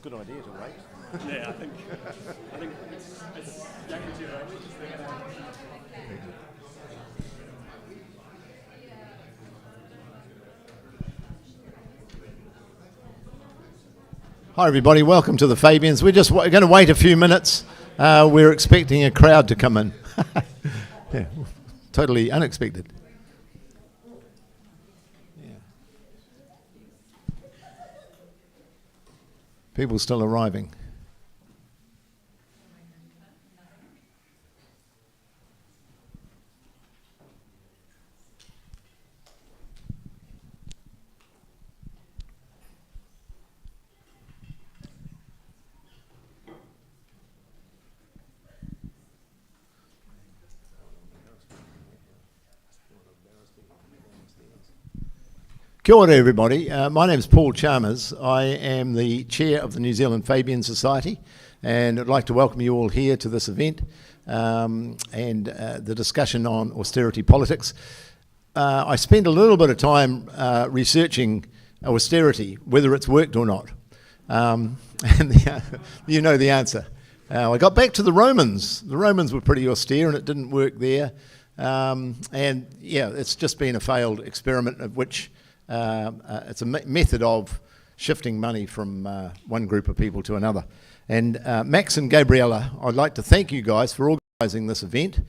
good idea to wait. Yeah, I think it's Hi everybody, welcome to the Fabians. We're going to wait a few minutes. We're expecting a crowd to come in. Yeah, totally unexpected. Yeah. People still arriving. Kia ora everybody, my name is Paul Chalmers. I am the chair of the New Zealand Fabian Society, and I'd like to welcome you all here to this event and the discussion on austerity politics. I spent a little bit of time researching austerity, whether it's worked or not, and you know the answer. I got back to the Romans. The Romans were pretty austere and it didn't work there, and yeah, it's just been a failed experiment of which it's a method of shifting money from one group of people to another. And Max and Gabriella, I'd like to thank you guys for organising this event.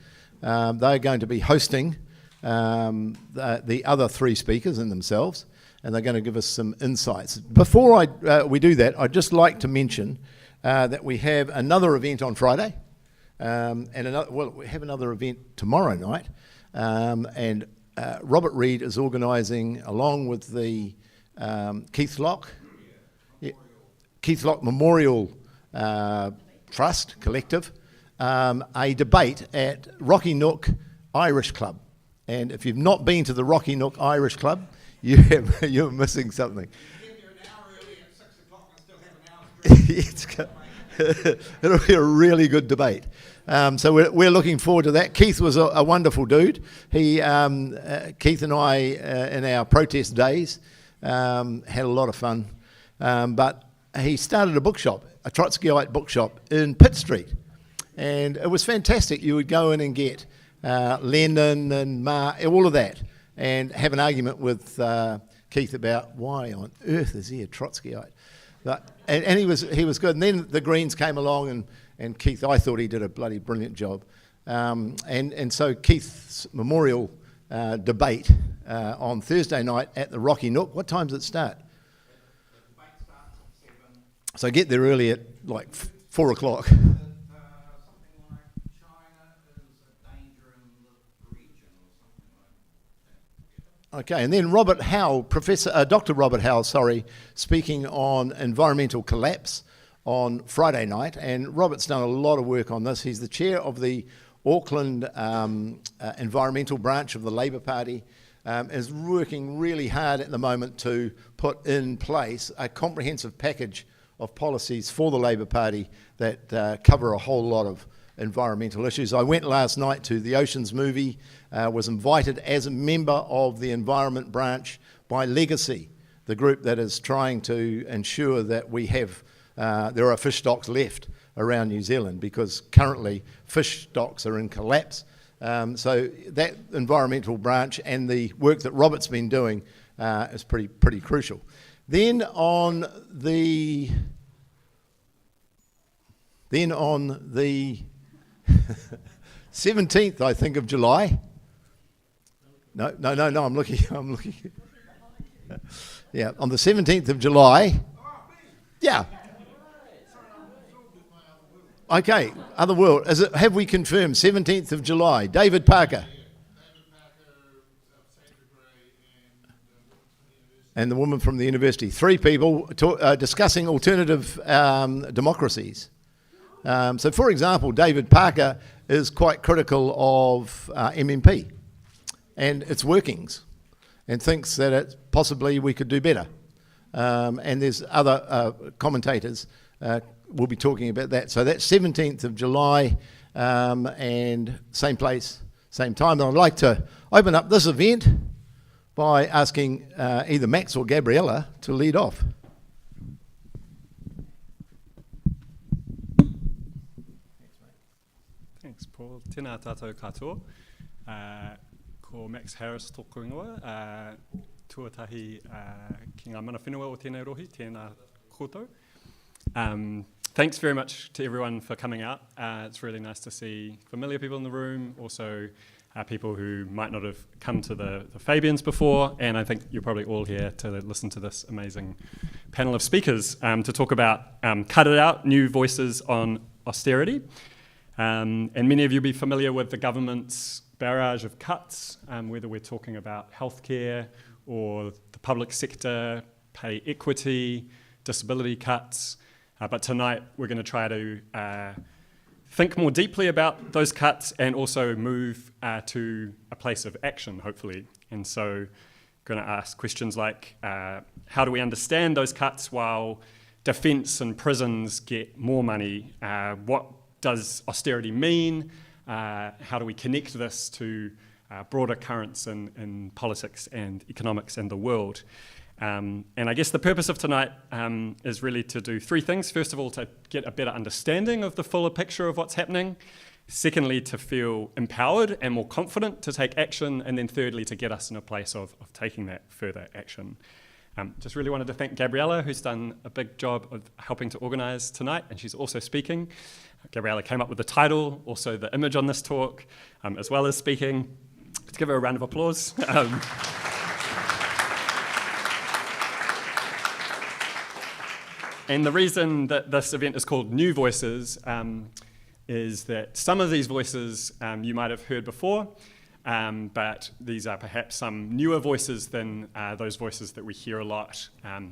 They're going to be hosting the other three speakers in themselves, and they're going to give us some insights. Before we do that, I'd just like to mention that we have another event on Friday, and we have another event tomorrow night, and Robert Reid is organising, along with the Keith Locke Memorial Trust Collective, a debate at Rocky Nook Irish Club. And if you've not been to the Rocky Nook Irish Club, you're missing something. It'll be a really good debate. So we're looking forward to that. Keith was a wonderful dude. Keith and I, in our protest days, had a lot of fun. But he started a bookshop, a Trotskyite bookshop in Pitt Street. And it was fantastic. You would go in and get Lenin and Marx, all of that, and have an argument with Keith about why on earth is he a Trotskyite. And he was good. And then the Greens came along, and Keith, I thought he did a bloody brilliant job. And so Keith's memorial debate on Thursday night at the Rocky Nook. What time does it start? The debate starts at 7. So get there early at like 4 o'clock. Something like China is a danger in the region or something like that. Okay, and then Robert Howell, Dr. Robert Howell, speaking on environmental collapse on Friday night, and Robert's done a lot of work on this. He's the chair of the Auckland environmental branch of the Labour Party, is working really hard at the moment to put in place a comprehensive package of policies for the Labour Party that cover a whole lot of environmental issues. I went last night to the Oceans movie, was invited as a member of the environment branch by Legacy, the group that is trying to ensure that we have there are fish stocks left around New Zealand, because currently fish stocks are in collapse. So that environmental branch and the work that Robert's been doing is pretty crucial. Then on the 17th, I think, of July. No, I'm looking. Yeah, on the 17th of July. Yeah. Okay, other world. Have we confirmed 17th of July? David Parker. And the woman from the university. 3 people discussing alternative democracies. So, for example, David Parker is quite critical of MMP and its workings, and thinks that possibly we could do better. And there's other commentators will be talking about that. So that's 17th of July, and same place, same time. And I'd like to open up this event by asking either Max or Gabriella to lead off. tēnā tātou katoa. Ko Max Harris tōku ingoa, tuatahi ki ngā mana whenua o tēnei rohi, tēnā koutou. Thanks very much to everyone for coming out. It's really nice to see familiar people in the room, also people who might not have come to the Fabians before, and I think you're probably all here to listen to this amazing panel of speakers to talk about Cut It Out, New Voices on Austerity. And many of you will be familiar with the government's barrage of cuts, whether we're talking about healthcare or the public sector, pay equity, disability cuts. But tonight we're going to try to think more deeply about those cuts and also move to a place of action, hopefully. And so going to ask questions like, how do we understand those cuts while defence and prisons get more money? What does austerity mean? How do we connect this to broader currents in politics and economics and the world? And I guess the purpose of tonight is really to do three things. First of all, to get a better understanding of the fuller picture of what's happening. Secondly, to feel empowered and more confident to take action. And then thirdly, to get us in a place of taking that further action. Just really wanted to thank Gabriella, who's done a big job of helping to organise tonight, and she's also speaking. Gabriella came up with the title, also the image on this talk, as well as speaking. Let's give her a round of applause. And the reason that this event is called New Voices is that some of these voices you might have heard before, but these are perhaps some newer voices than those voices that we hear a lot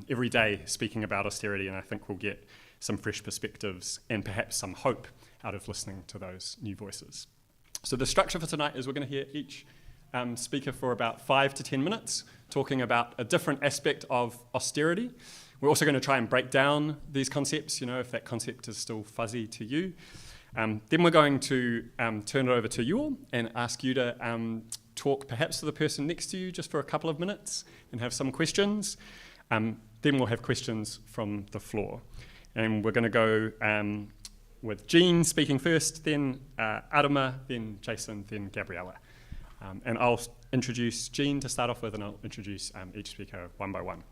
every day speaking about austerity, and I think we'll get some fresh perspectives and perhaps some hope out of listening to those new voices. So the structure for tonight is we're going to hear each speaker for about 5 to 10 minutes talking about a different aspect of austerity. We're also going to try and break down these concepts, if that concept is still fuzzy to you. Then we're going to turn it over to you all and ask you to talk perhaps to the person next to you just for a couple of minutes and have some questions. Then we'll have questions from the floor. And we're going to go with Jean speaking first, then Arama, then Jason, then Gabriella. And I'll introduce Jean to start off with, and I'll introduce each speaker one by one.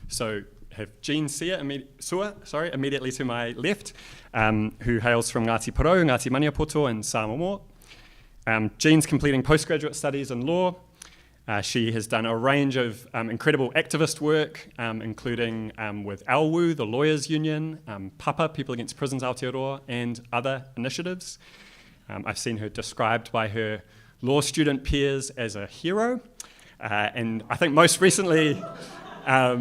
So have Jean Sua immediately to my left, who hails from Ngāti Porou, Ngāti Maniapoto and Samoa. Jean's completing postgraduate studies in law. She has done a range of incredible activist work, including with ALWU, the Lawyers Union, PAPA, People Against Prisons Aotearoa, and other initiatives. I've seen her described by her law student peers as a hero, and I think most recently, a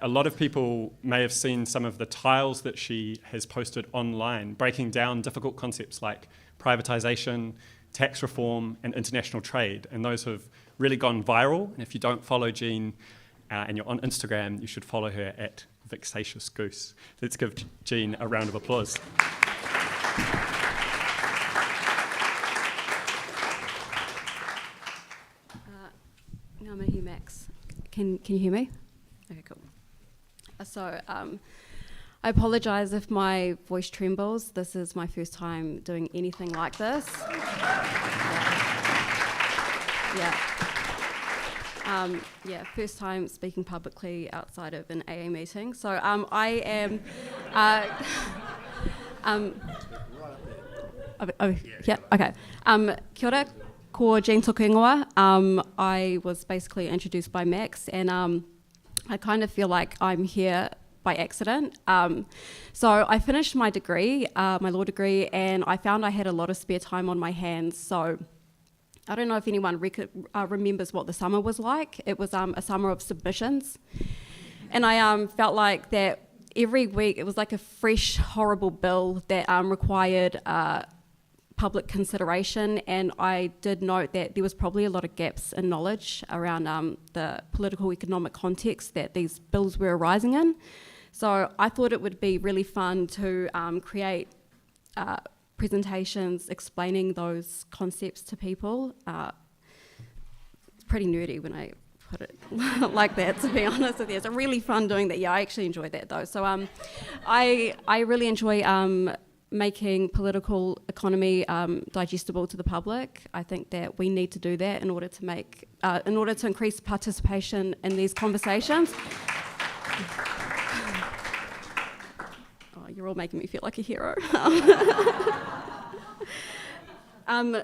lot of people may have seen some of the tiles that she has posted online, breaking down difficult concepts like privatisation, tax reform, and international trade. And those have really gone viral. And if you don't follow Jean and you're on Instagram, you should follow her at Vexatious Goose. Let's give Jean a round of applause. Ngā mihi, Max. Can you hear me? Okay, cool. So I apologise if my voice trembles. This is my first time doing anything like this. First time speaking publicly outside of an AA meeting. So I am. Okay. Kia ora, ko Jean tōku ingoa. I was basically introduced by Max, and I kind of feel like I'm here by accident. So I finished my degree, my law degree, and I found I had a lot of spare time on my hands. So I don't know if anyone remembers what the summer was like. It was a summer of submissions. And I felt like that every week it was like a fresh, horrible bill that required public consideration, and I did note that there was probably a lot of gaps in knowledge around the political economic context that these bills were arising in. So I thought it would be really fun to create presentations explaining those concepts to people. It's pretty nerdy when I put it like that, to be honest with you. It's really fun doing that. Yeah, I actually enjoyed that though. So I really enjoy making political economy digestible to the public. I think that we need to do that in order to increase participation in these conversations. Oh, you're all making me feel like a hero.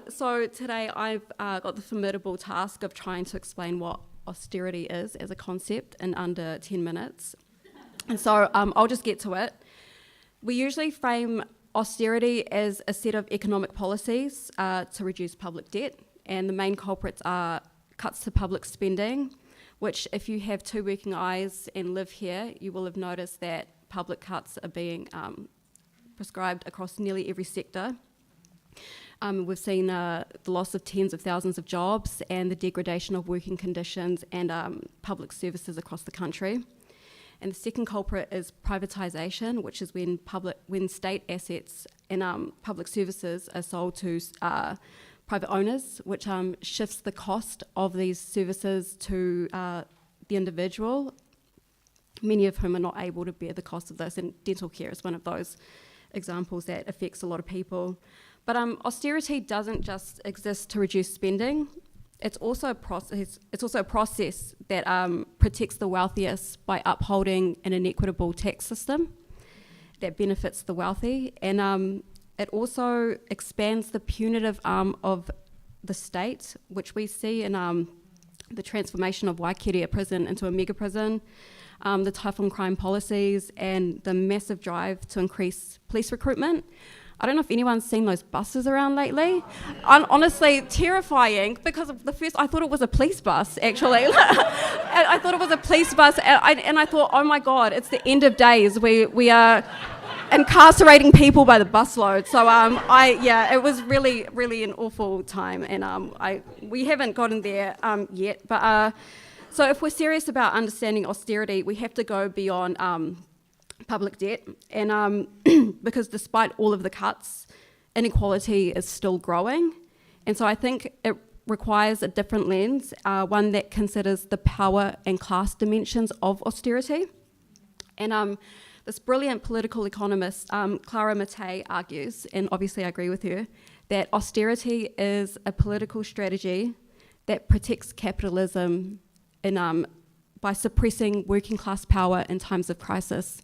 So today I've got the formidable task of trying to explain what austerity is as a concept in under 10 minutes. And so I'll just get to it. We usually frame austerity as a set of economic policies to reduce public debt, and the main culprits are cuts to public spending, which if you have two working eyes and live here, you will have noticed that public cuts are being prescribed across nearly every sector. We've seen the loss of tens of thousands of jobs and the degradation of working conditions and public services across the country. And the second culprit is privatisation, which is when state assets and public services are sold to private owners, which shifts the cost of these services to the individual, many of whom are not able to bear the cost of this, and dental care is one of those examples that affects a lot of people. But austerity doesn't just exist to reduce spending. It's also a process. It's also a process that protects the wealthiest by upholding an inequitable tax system that benefits the wealthy, and it also expands the punitive arm of the state, which we see in the transformation of Waitangi prison into a mega prison, the tough on crime policies, and the massive drive to increase police recruitment. I don't know if anyone's seen those buses around lately. Honestly, terrifying, because I thought it was a police bus, actually. I thought it was a police bus, and I thought, oh my God, it's the end of days. We are incarcerating people by the busload. So it was really, really an awful time, and we haven't gotten there yet. But so if we're serious about understanding austerity, we have to go beyond public debt, and because despite all of the cuts, inequality is still growing, and so I think it requires a different lens, one that considers the power and class dimensions of austerity. And this brilliant political economist, Clara Mattei, argues, and obviously I agree with her, that austerity is a political strategy that protects capitalism by suppressing working class power in times of crisis.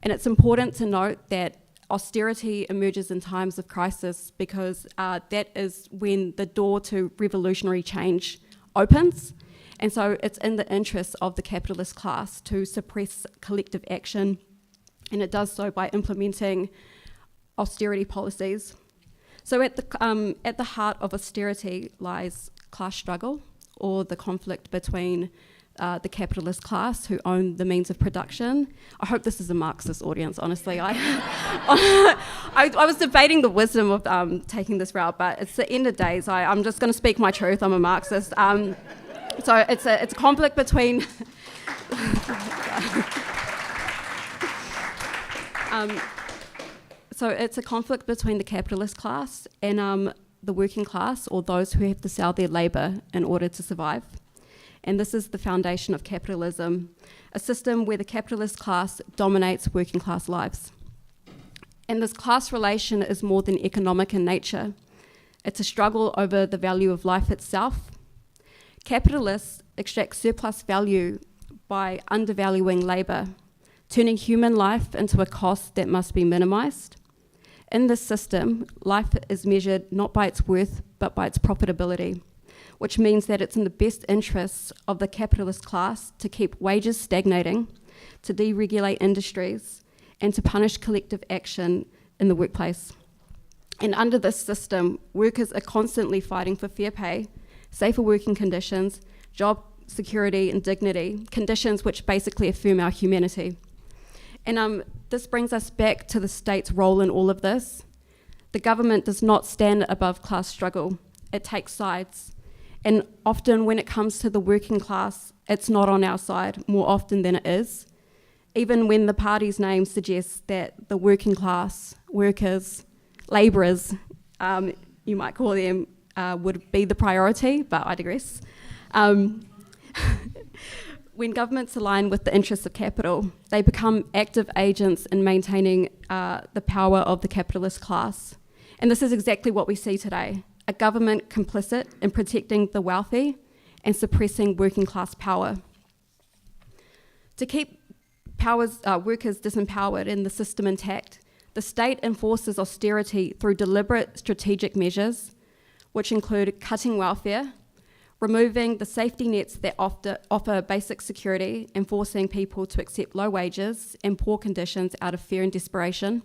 And it's important to note that austerity emerges in times of crisis because that is when the door to revolutionary change opens. And so it's in the interest of the capitalist class to suppress collective action, and it does so by implementing austerity policies. So at the heart of austerity lies class struggle, or the conflict between the capitalist class who own the means of production. I hope this is a Marxist audience, honestly. I was debating the wisdom of taking this route, but it's the end of days. I'm just going to speak my truth. I'm a Marxist. So it's a conflict between... So it's a conflict between the capitalist class and the working class, or those who have to sell their labour in order to survive. And this is the foundation of capitalism, a system where the capitalist class dominates working class lives. And this class relation is more than economic in nature. It's a struggle over the value of life itself. Capitalists extract surplus value by undervaluing labour, turning human life into a cost that must be minimised. In this system, life is measured not by its worth, but by its profitability, which means that it's in the best interests of the capitalist class to keep wages stagnating, to deregulate industries, and to punish collective action in the workplace. And under this system, workers are constantly fighting for fair pay, safer working conditions, job security and dignity, conditions which basically affirm our humanity. And this brings us back to the state's role in all of this. The government does not stand above class struggle. It takes sides. And often when it comes to the working class, it's not on our side more often than it is. Even when the party's name suggests that the working class, workers, labourers, you might call them, would be the priority, but I digress. When governments align with the interests of capital, they become active agents in maintaining the power of the capitalist class. And this is exactly what we see today, a government complicit in protecting the wealthy and suppressing working class power. To keep workers disempowered and the system intact, the state enforces austerity through deliberate strategic measures, which include cutting welfare, removing the safety nets that offer basic security and forcing people to accept low wages and poor conditions out of fear and desperation,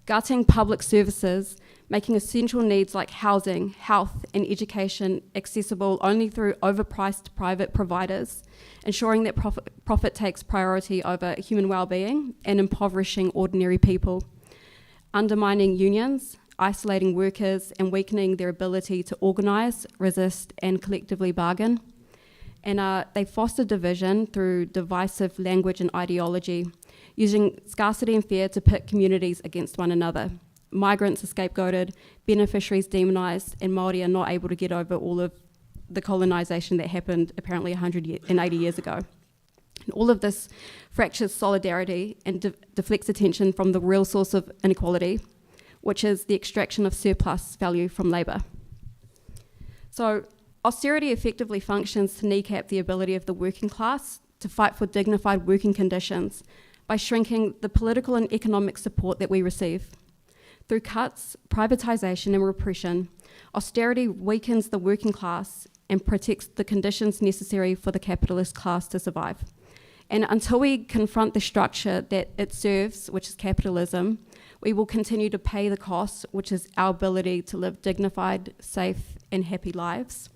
gutting public services, making essential needs like housing, health, and education accessible only through overpriced private providers, ensuring that profit takes priority over human well-being, and impoverishing ordinary people, undermining unions, isolating workers, and weakening their ability to organise, resist, and collectively bargain. And they foster division through divisive language and ideology, using scarcity and fear to pit communities against one another. Migrants are scapegoated, beneficiaries demonised, and Māori are not able to get over all of the colonisation that happened apparently 180 years ago. And all of this fractures solidarity and deflects attention from the real source of inequality, which is the extraction of surplus value from labour. So austerity effectively functions to kneecap the ability of the working class to fight for dignified working conditions by shrinking the political and economic support that we receive. Through cuts, privatisation and repression, austerity weakens the working class and protects the conditions necessary for the capitalist class to survive. And until we confront the structure that it serves, which is capitalism, we will continue to pay the cost, which is our ability to live dignified, safe, and happy lives.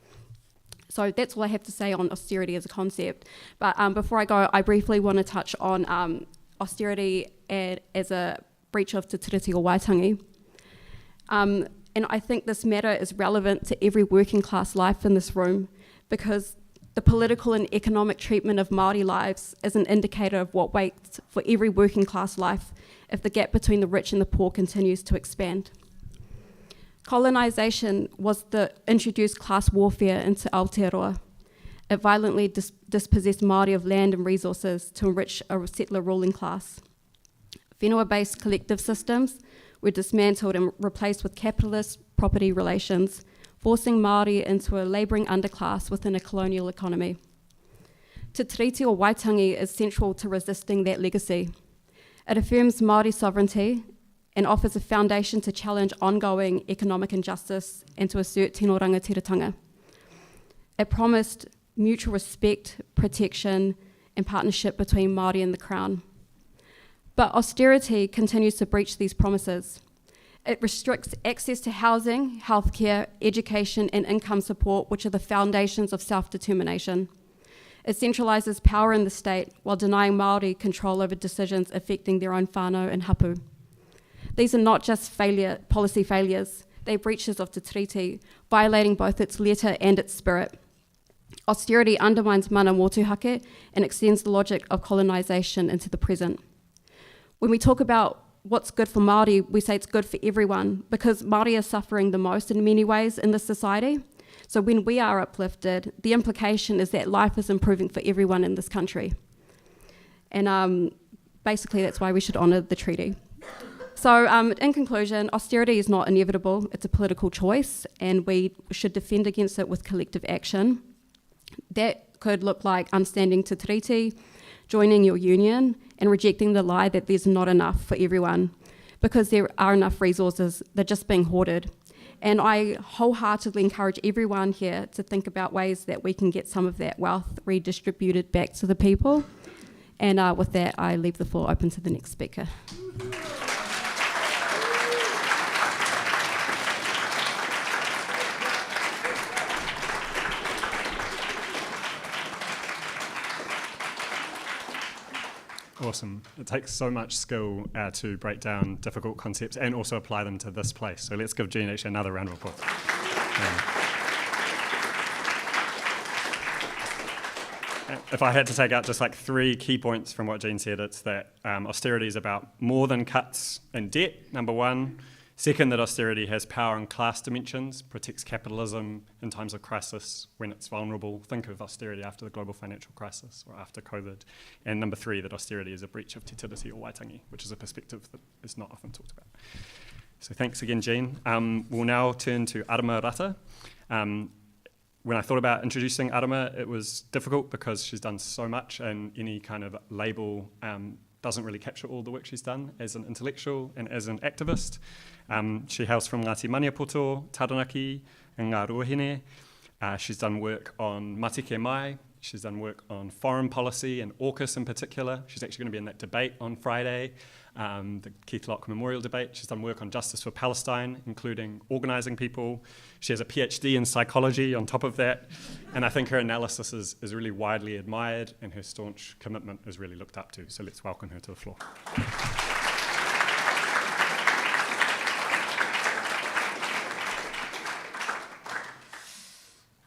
So that's all I have to say on austerity as a concept. But before I go, I briefly want to touch on austerity as a breach of Te Tiriti or Waitangi. And I think this matter is relevant to every working class life in this room, because the political and economic treatment of Māori lives is an indicator of what waits for every working class life if the gap between the rich and the poor continues to expand. Colonisation was the introduced class warfare into Aotearoa. It violently dispossessed Māori of land and resources to enrich a settler ruling class. Whenua-based collective systems were dismantled and replaced with capitalist property relations, forcing Māori into a labouring underclass within a colonial economy. Te Tiriti or Waitangi is central to resisting that legacy. It affirms Māori sovereignty and offers a foundation to challenge ongoing economic injustice and to assert tino rangatiratanga. It promised mutual respect, protection, and partnership between Māori and the Crown. But austerity continues to breach these promises. It restricts access to housing, healthcare, education, and income support, which are the foundations of self-determination. It centralises power in the state while denying Māori control over decisions affecting their own whānau and hapu. These are not just policy failures, they're breaches of Te Tiriti, violating both its letter and its spirit. Austerity undermines mana motuhake and extends the logic of colonisation into the present. When we talk about what's good for Māori, we say it's good for everyone, because Māori are suffering the most in many ways in this society. So when we are uplifted, the implication is that life is improving for everyone in this country. And basically that's why we should honour the treaty. So in conclusion, austerity is not inevitable, it's a political choice, and we should defend against it with collective action. That could look like understanding Te Tiriti, joining your union, and rejecting the lie that there's not enough for everyone, because there are enough resources, they're just being hoarded. And I wholeheartedly encourage everyone here to think about ways that we can get some of that wealth redistributed back to the people. And with that, I leave the floor open to the next speaker. Awesome. It takes so much skill to break down difficult concepts and also apply them to this place. So let's give Jean actually another round of applause. If I had to take out just like 3 key points from what Jean said, it's that austerity is about more than cuts in debt, number 1. Second, that austerity has power and class dimensions, protects capitalism in times of crisis when it's vulnerable. Think of austerity after the global financial crisis or after COVID. And number 3, that austerity is a breach of Te Tiriti or Waitangi, which is a perspective that is not often talked about. So thanks again, Jean. We'll now turn to Arama Rata. When I thought about introducing Arama, it was difficult because she's done so much, and any kind of label doesn't really capture all the work she's done as an intellectual and as an activist. She hails from Ngāti Maniapoto, Taranaki, and Ngā Ruahine. She's done work on Matike Mai. She's done work on foreign policy and AUKUS in particular. She's actually going to be in that debate on Friday, the Keith Locke Memorial Debate. She's done work on justice for Palestine, including organising people. She has a PhD in psychology on top of that. And I think her analysis is really widely admired, and her staunch commitment is really looked up to. So let's welcome her to the floor.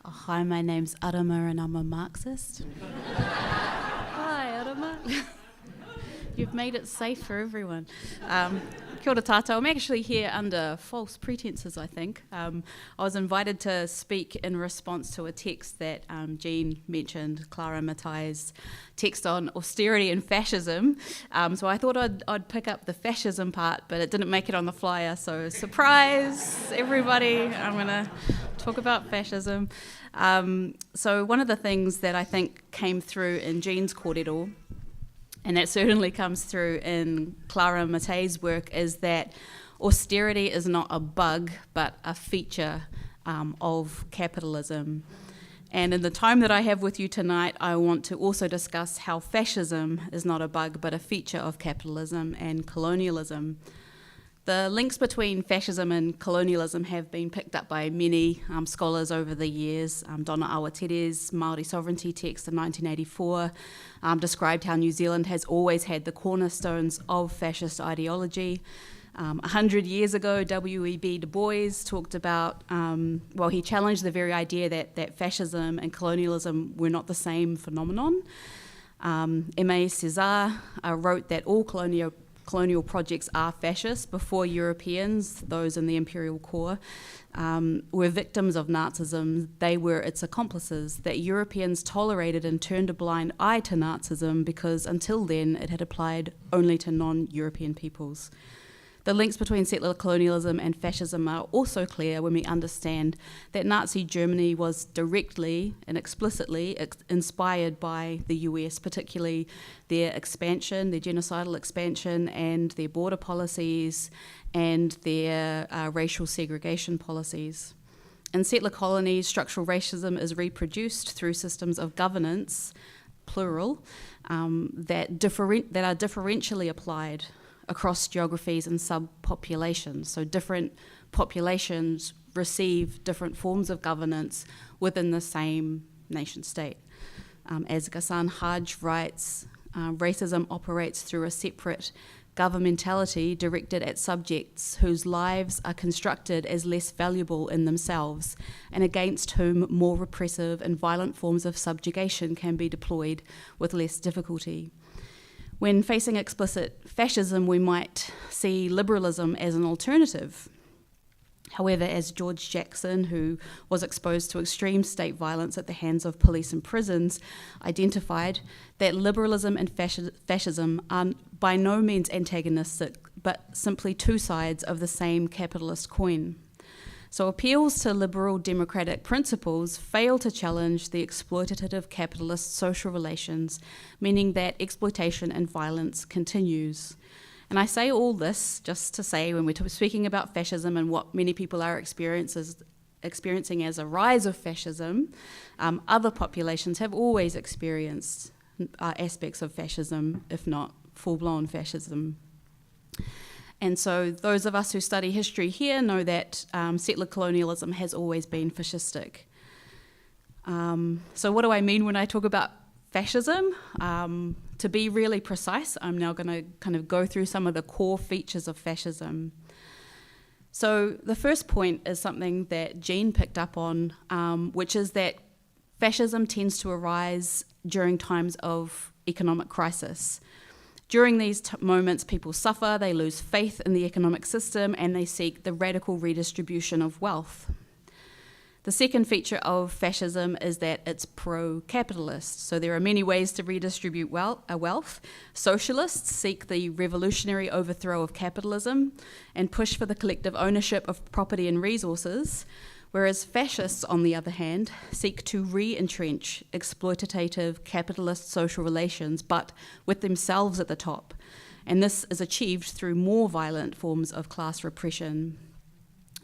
Hi, my name's Arama and I'm a Marxist. Hi, Adma. You've made it safe for everyone. Kia ora tātou. I'm actually here under false pretenses, I think. I was invited to speak in response to a text that Jean mentioned, Clara Matai's text on austerity and fascism. So I thought I'd pick up the fascism part, but it didn't make it on the flyer. So surprise, everybody, I'm going to talk about fascism. So one of the things that I think came through in Jean's kōrero, and that certainly comes through in Clara Matai's work, is that austerity is not a bug, but a feature of capitalism. And in the time that I have with you tonight, I want to also discuss how fascism is not a bug, but a feature of capitalism and colonialism. The links between fascism and colonialism have been picked up by many scholars over the years. Donna Awatere's Māori sovereignty text in 1984 described how New Zealand has always had the cornerstones of fascist ideology. 100 years ago, W.E.B. Du Bois talked about, he challenged the very idea that fascism and colonialism were not the same phenomenon. Aimé Césaire wrote that all colonial projects are fascist before Europeans, those in the imperial core, were victims of Nazism. They were its accomplices, that Europeans tolerated and turned a blind eye to Nazism because until then it had applied only to non-European peoples. The links between settler colonialism and fascism are also clear when we understand that Nazi Germany was directly and explicitly inspired by the US, particularly their expansion, their genocidal expansion, and their border policies and their racial segregation policies. In settler colonies, structural racism is reproduced through systems of governance, plural, that are differentially applied across geographies and subpopulations. So different populations receive different forms of governance within the same nation state. As Ghassan Haj writes, racism operates through a separate governmentality directed at subjects whose lives are constructed as less valuable in themselves and against whom more repressive and violent forms of subjugation can be deployed with less difficulty. When facing explicit fascism, we might see liberalism as an alternative. However, as George Jackson, who was exposed to extreme state violence at the hands of police and prisons, identified, that liberalism and fascism are by no means antagonistic, but simply two sides of the same capitalist coin. So appeals to liberal democratic principles fail to challenge the exploitative capitalist social relations, meaning that exploitation and violence continues. And I say all this just to say, when we're speaking about fascism and what many people are experiencing as a rise of fascism, other populations have always experienced aspects of fascism, if not full-blown fascism. And so those of us who study history here know that settler colonialism has always been fascistic. So what do I mean when I talk about fascism? To be really precise, I'm now going to kind of go through some of the core features of fascism. So the first point is something that Jean picked up on, which is that fascism tends to arise during times of economic crisis. During these moments, people suffer, they lose faith in the economic system, and they seek the radical redistribution of wealth. The second feature of fascism is that it's pro-capitalist. So there are many ways to redistribute wealth. Socialists seek the revolutionary overthrow of capitalism and push for the collective ownership of property and resources, whereas fascists, on the other hand, seek to re-entrench exploitative capitalist social relations, but with themselves at the top. And this is achieved through more violent forms of class repression.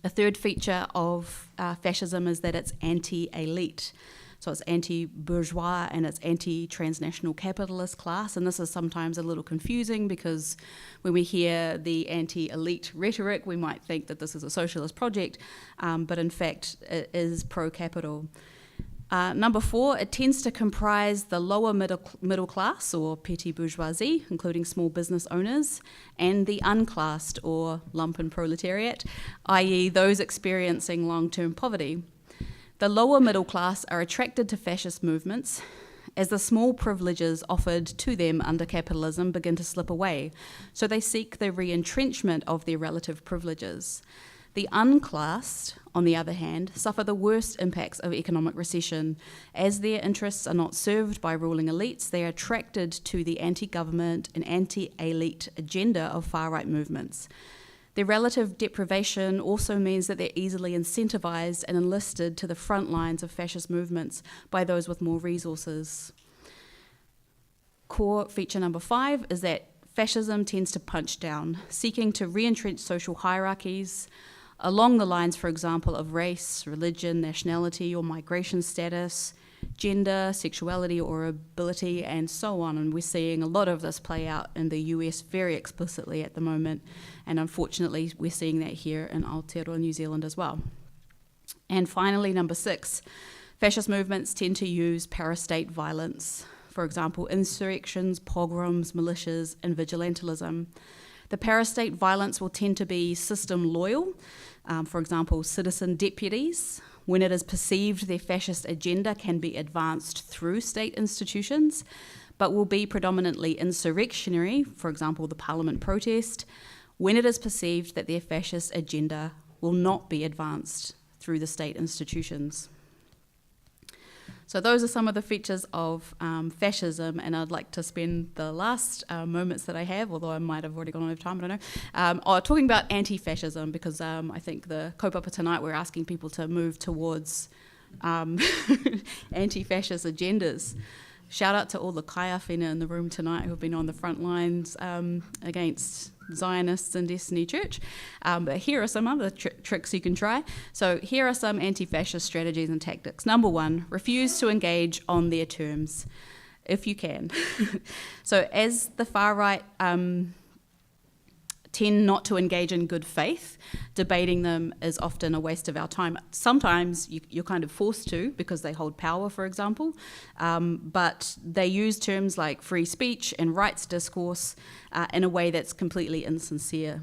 A third feature of fascism is that it's anti-elite. So it's anti-bourgeois and it's anti-transnational capitalist class. And this is sometimes a little confusing because when we hear the anti-elite rhetoric, we might think that this is a socialist project, but in fact it is pro-capital. Number 4, it tends to comprise the lower middle class or petty bourgeoisie, including small business owners, and the unclassed or lumpen proletariat, i.e. those experiencing long-term poverty. The lower middle class are attracted to fascist movements as the small privileges offered to them under capitalism begin to slip away, so they seek the re-entrenchment of their relative privileges. The unclassed, on the other hand, suffer the worst impacts of economic recession. As their interests are not served by ruling elites, they are attracted to the anti-government and anti-elite agenda of far-right movements. Their relative deprivation also means that they're easily incentivized and enlisted to the front lines of fascist movements by those with more resources. Core feature number 5 is that fascism tends to punch down, seeking to re-entrench social hierarchies along the lines, for example, of race, religion, nationality, or migration status, gender, sexuality, or ability, and so on. And we're seeing a lot of this play out in the US very explicitly at the moment. And unfortunately, we're seeing that here in Aotearoa, New Zealand as well. And finally, number 6, fascist movements tend to use parastate violence. For example, insurrections, pogroms, militias, and vigilantism. The parastate violence will tend to be system loyal, for example, citizen deputies. When it is perceived their fascist agenda can be advanced through state institutions, but will be predominantly insurrectionary, for example, the parliament protest, when it is perceived that their fascist agenda will not be advanced through the state institutions. So those are some of the features of fascism, and I'd like to spend the last moments that I have, although I might have already gone over time, I don't know, talking about anti-fascism, because I think the kaupapa tonight we're asking people to move towards anti-fascist agendas. Shout out to all the kaiawhina in the room tonight who've been on the front lines against Zionists and Destiny Church. But here are some other tricks you can try. So here are some anti-fascist strategies and tactics. Number 1, refuse to engage on their terms, if you can. So as the far right tend not to engage in good faith, debating them is often a waste of our time. Sometimes you're kind of forced to because they hold power, for example, but they use terms like free speech and rights discourse in a way that's completely insincere.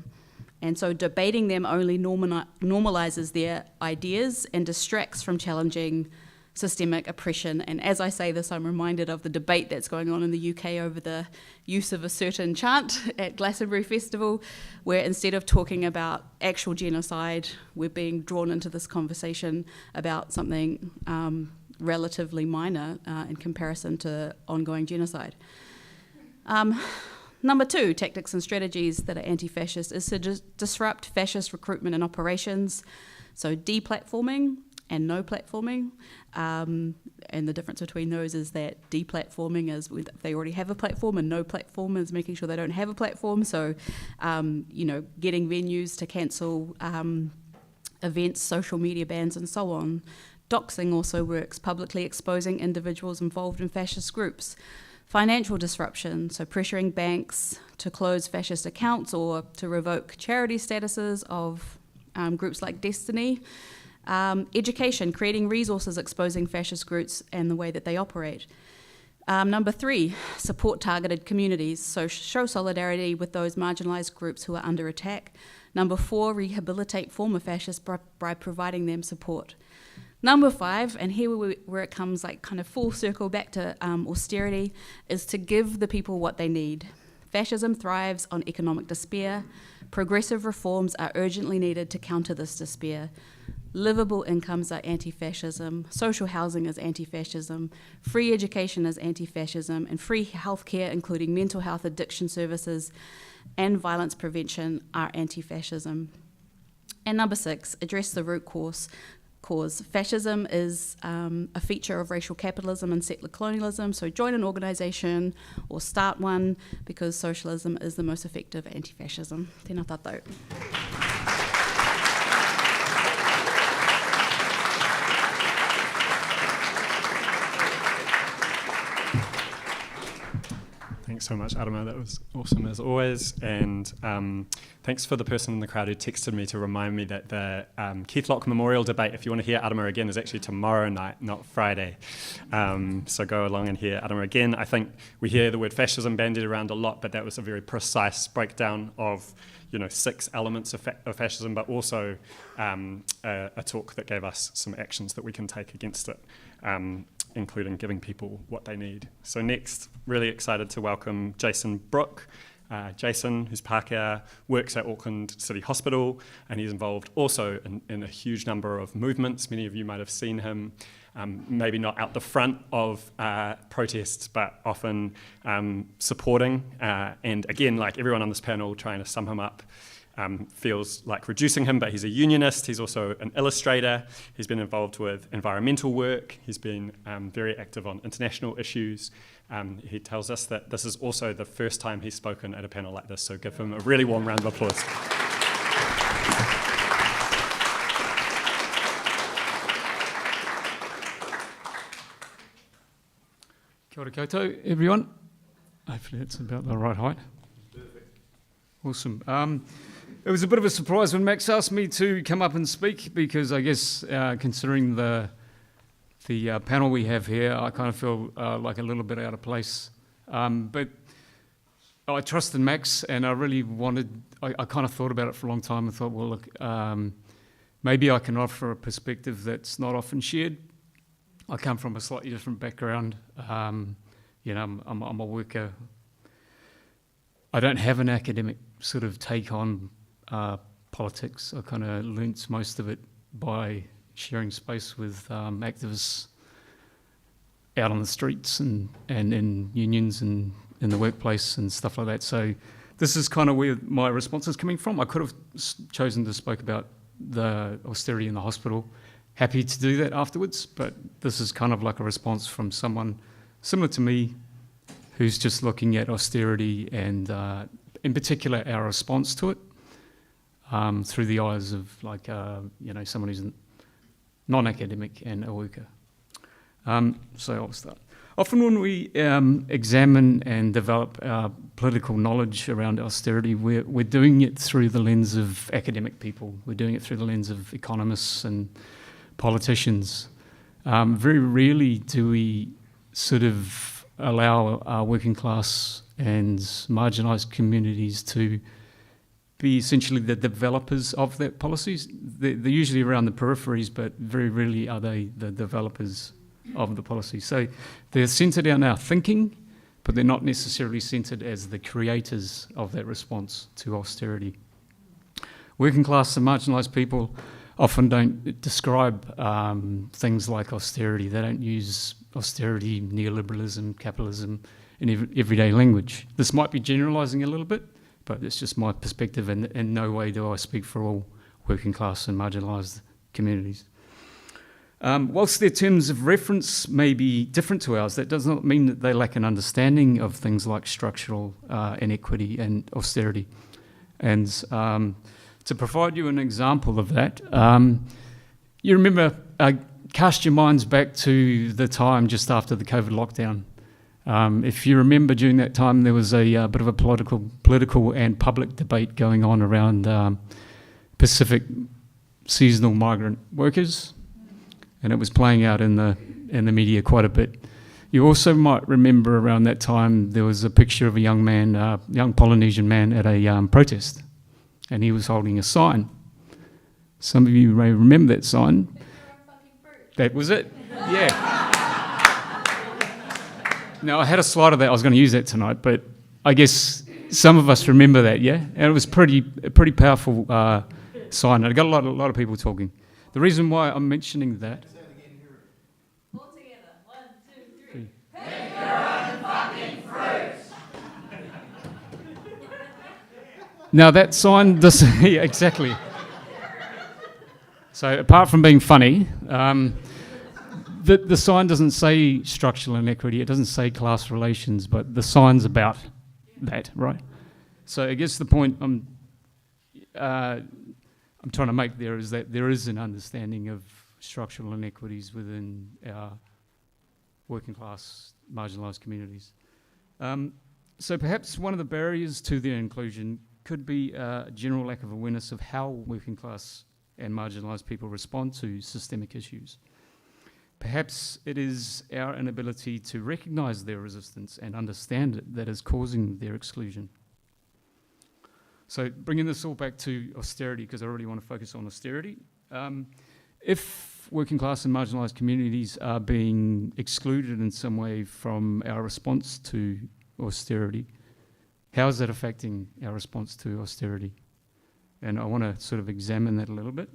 And so debating them only normalizes their ideas and distracts from challenging systemic oppression. And as I say this, I'm reminded of the debate that's going on in the UK over the use of a certain chant at Glastonbury Festival, where instead of talking about actual genocide, we're being drawn into this conversation about something relatively minor in comparison to ongoing genocide. Number 2, tactics and strategies that are anti-fascist is to disrupt fascist recruitment and operations. So deplatforming and no platforming, and the difference between those is that deplatforming is if they already have a platform, and no platform is making sure they don't have a platform. So, getting venues to cancel events, social media bans, and so on. Doxing also works, publicly exposing individuals involved in fascist groups. Financial disruption, so pressuring banks to close fascist accounts or to revoke charity statuses of groups like Destiny. Education, creating resources exposing fascist groups and the way that they operate. Number 3, support targeted communities, so show solidarity with those marginalised groups who are under attack. Number 4, rehabilitate former fascists by providing them support. Number 5, and here where it comes like kind of full circle back to austerity, is to give the people what they need. Fascism thrives on economic despair. Progressive reforms are urgently needed to counter this despair. Livable incomes are anti-fascism, social housing is anti-fascism, free education is anti-fascism, and free healthcare, including mental health, addiction services, and violence prevention, are anti-fascism. And number 6, address the root cause. Fascism is a feature of racial capitalism and settler colonialism, so join an organisation or start one, because socialism is the most effective anti-fascism. Tēnā tātou. Thanks so much, Arama. That was awesome as always. And thanks for the person in the crowd who texted me to remind me that the Keith Locke Memorial Debate, if you want to hear Adma again, is actually tomorrow night, not Friday. So go along and hear Adma again. I think we hear the word fascism bandied around a lot, but that was a very precise breakdown of 6 elements of fascism, but also a talk that gave us some actions that we can take against it, including giving people what they need. So next, really excited to welcome Jason Brooke. Jason, who's Pākehā, works at Auckland City Hospital, and he's involved also in a huge number of movements. Many of you might have seen him, maybe not out the front of protests, but often supporting. And again, like everyone on this panel, trying to sum him up, feels like reducing him, but he's a unionist. He's also an illustrator. He's been involved with environmental work. He's been very active on international issues. He tells us that this is also the first time he's spoken at a panel like this, so give him a really warm round of applause. Kia ora koutou, everyone. Hopefully that's about the right height. Perfect. Awesome. It was a bit of a surprise when Max asked me to come up and speak, because I guess considering the panel we have here, I kind of feel like a little bit out of place. But I trusted Max, and I really I kind of thought about it for a long time and thought, well, look, maybe I can offer a perspective that's not often shared. I come from a slightly different background. I'm a worker. I don't have an academic sort of take on politics. I kind of learnt most of it by sharing space with activists out on the streets and in unions and in the workplace and stuff like that. So this is kind of where my response is coming from. I could have chosen to speak about the austerity in the hospital. Happy to do that afterwards, but this is kind of like a response from someone similar to me who's just looking at austerity and in particular our response to it through the eyes of someone who's non-academic and a worker. So I'll start. Often when we examine and develop our political knowledge around austerity, we're doing it through the lens of academic people. We're doing it through the lens of economists and politicians. Very rarely do we sort of allow our working class and marginalised communities to be essentially the developers of that policies. They're usually around the peripheries, but very rarely are they the developers of the policy. So they're centred on our thinking, but they're not necessarily centred as the creators of that response to austerity. Working class and marginalised people often don't describe things like austerity. They don't use austerity, neoliberalism, capitalism in everyday language. This might be generalising a little bit, but it's just my perspective, and in no way do I speak for all working class and marginalised communities. Whilst their terms of reference may be different to ours, that does not mean that they lack an understanding of things like structural inequity and austerity. And to provide you an example of that, you remember, cast your minds back to the time just after the COVID lockdown. If you remember, during that time there was a bit of a political and public debate going on around Pacific seasonal migrant workers, and it was playing out in the media quite a bit. You also might remember around that time there was a picture of a young man, young Polynesian man at a protest, and he was holding a sign. Some of you may remember that sign. That was it. Yeah. Now, I had a slide of that. I was going to use that tonight, but I guess Some of us remember that, yeah? And it was a pretty powerful sign. And it got a lot of people talking. The reason why I'm mentioning that... All together. 1, 2, 3. Now that sign, yeah, exactly. So apart from being funny, the sign doesn't say structural inequity, it doesn't say class relations, but the sign's about that, right? So I guess the point I'm trying to make there is that there is an understanding of structural inequities within our working class, marginalised communities. So perhaps one of the barriers to their inclusion could be a general lack of awareness of how working class and marginalised people respond to systemic issues. Perhaps it is our inability to recognise their resistance and understand it that is causing their exclusion. So bringing this all back to austerity, because I really want to focus on austerity. If working class and marginalised communities are being excluded in some way from our response to austerity, how is that affecting our response to austerity? And I want to sort of examine that a little bit.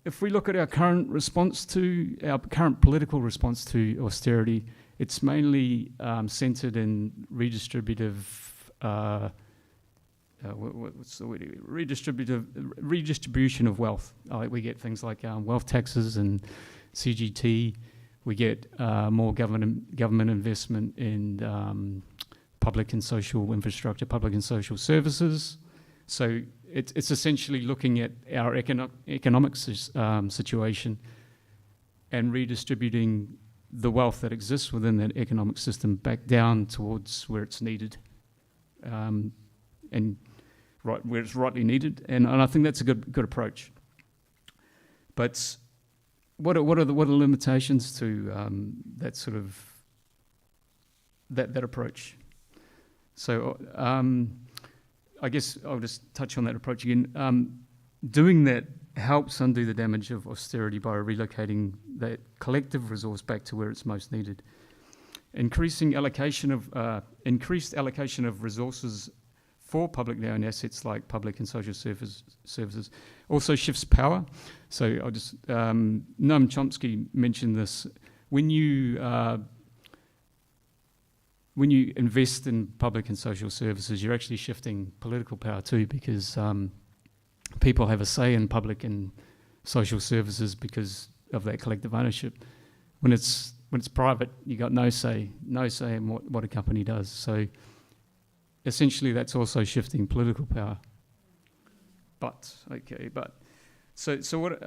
If we look at our current political response to austerity, it's mainly centred in redistribution of wealth. We get things like wealth taxes and CGT. We get more government investment in public and social infrastructure, public and social services. So it's essentially looking at our economic situation and redistributing the wealth that exists within that economic system back down towards where it's needed, and where it's rightly needed. And I think that's a good approach. But what are the limitations to that sort of that approach? So I guess I'll just touch on that approach again. Doing that helps undo the damage of austerity by relocating that collective resource back to where it's most needed. Increased allocation of resources for publicly owned assets like public and social services also shifts power. So I'll just, Noam Chomsky mentioned this. When you invest in public and social services, you're actually shifting political power too, because people have a say in public and social services because of that collective ownership. When it's private, you got no say in what a company does. So essentially, that's also shifting political power. So what?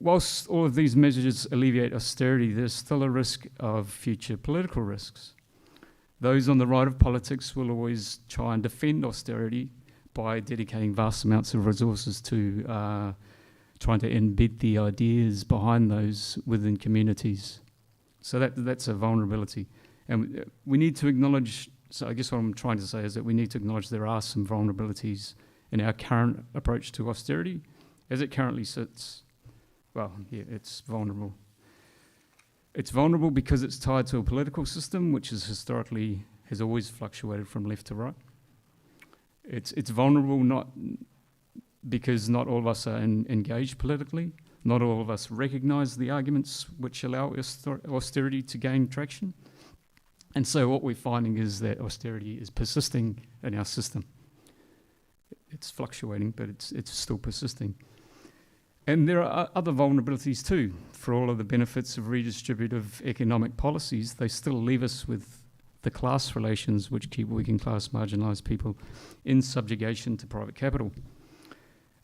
Whilst all of these measures alleviate austerity, there's still a risk of future political risks. Those on the right of politics will always try and defend austerity by dedicating vast amounts of resources to trying to embed the ideas behind those within communities. So that's a vulnerability. And we need to acknowledge, so I guess what I'm trying to say is that we need to acknowledge there are some vulnerabilities in our current approach to austerity. As it currently sits, well, yeah, it's vulnerable. It's vulnerable because it's tied to a political system which has always fluctuated from left to right. It's vulnerable not because not all of us are engaged politically, not all of us recognise the arguments which allow austerity to gain traction. And so what we're finding is that austerity is persisting in our system. It's fluctuating, but it's still persisting. And there are other vulnerabilities too. For all of the benefits of redistributive economic policies, they still leave us with the class relations which keep working class marginalised people in subjugation to private capital.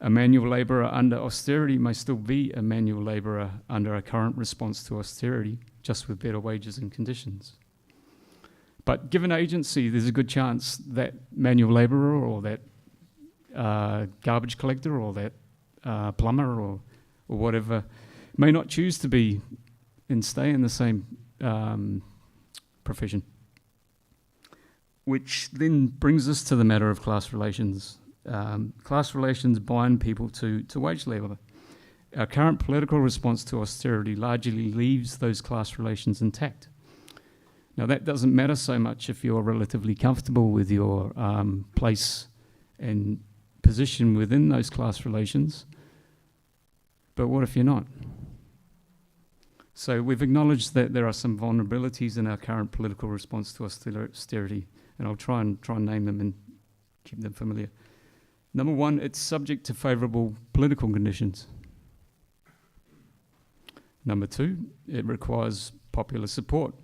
A manual labourer under austerity may still be a manual labourer under a current response to austerity, just with better wages and conditions. But given agency, there's a good chance that manual labourer or that garbage collector or that plumber or whatever may not choose to be and stay in the same profession. Which then brings us to the matter of class relations. Class relations bind people to wage labour. Our current political response to austerity largely leaves those class relations intact. Now, that doesn't matter so much if you're relatively comfortable with your place and position within those class relations, but what if you're not? So we've acknowledged that there are some vulnerabilities in our current political response to austerity, and I'll try and name them and keep them familiar. Number one, it's subject to favourable political conditions. Number two, it requires popular support,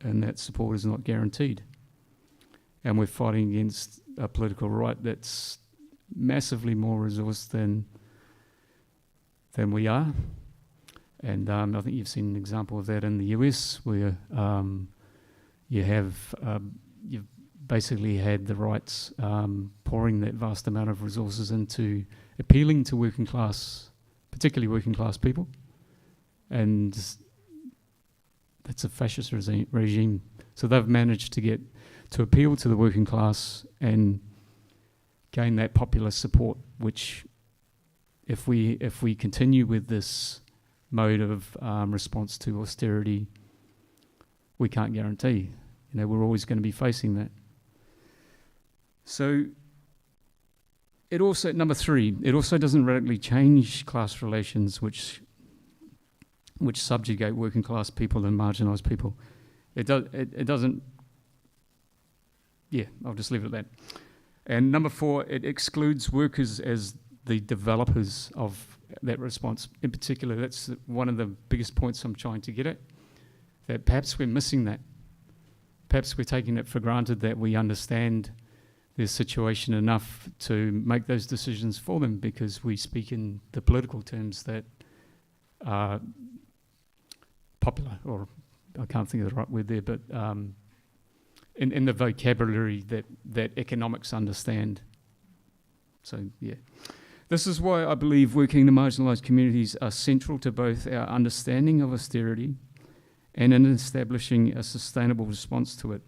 and that support is not guaranteed. And we're fighting against a political right that's massively more resourced than we are. And I think you've seen an example of that in the US, where you've basically had the rights pouring that vast amount of resources into appealing to working class, particularly working class people. And that's a fascist regime. So they've managed to appeal to the working class and gain that popular support, which if we continue with this mode of response to austerity, we can't guarantee. We're always going to be facing that. So it also, number three, it also doesn't radically change class relations which subjugate working class people and marginalised people. It doesn't. Yeah, I'll just leave it at that. And number four, it excludes workers as the developers of that response. In particular, that's one of the biggest points I'm trying to get at, that perhaps we're missing that. Perhaps we're taking it for granted that we understand their situation enough to make those decisions for them because we speak in the political terms that are popular, or I can't think of the right word there, but in the vocabulary that economics understand. So, yeah. This is why I believe working in the marginalised communities are central to both our understanding of austerity and in establishing a sustainable response to it.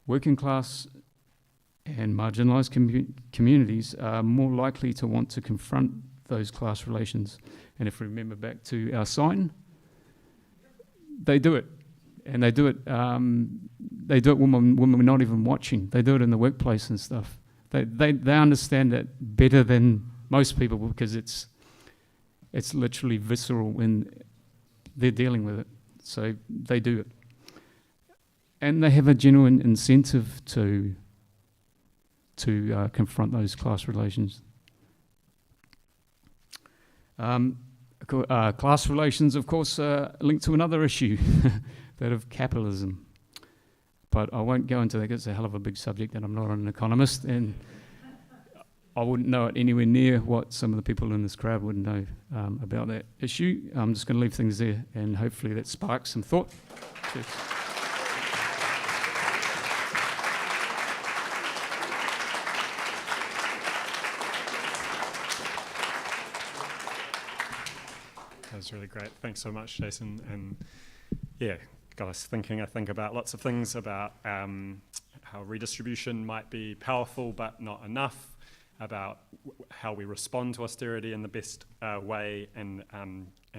Working class and marginalised communities are more likely to want to confront those class relations. And if we remember back to our sign, they do it. And they do it when we're not even watching. They do it in the workplace and stuff. They understand it better than most people because it's literally visceral when they're dealing with it. So they do it. And they have a genuine incentive to confront those class relations. Class relations, of course, are linked to another issue, that of capitalism. But I won't go into that because it's a hell of a big subject and I'm not an economist and I wouldn't know it anywhere near what some of the people in this crowd would know about that issue. I'm just going to leave things there and hopefully that sparks some thought. Cheers. That was really great. Thanks so much, Jason. And yeah, got us thinking, I think, about lots of things about how redistribution might be powerful but not enough, about how we respond to austerity in the best way, and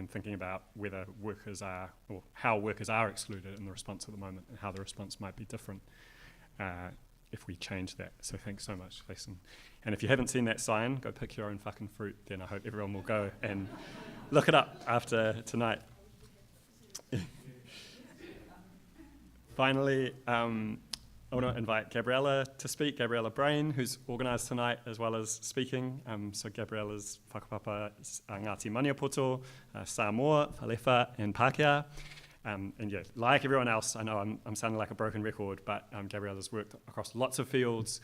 thinking about whether workers are, or how workers are excluded in the response at the moment, and how the response might be different if we change that. So thanks so much, Jason. And if you haven't seen that sign, go pick your own fucking fruit. Then I hope everyone will go and look it up after tonight. Finally, I want to invite Gabriella to speak, Gabriella Brayne, who's organised tonight as well as speaking. So Gabriella's whakapapa Ngāti Maniapoto, Samoa, Whalefa and Pākehā. And yeah, like everyone else, I know I'm sounding like a broken record, but Gabriella's worked across lots of fields,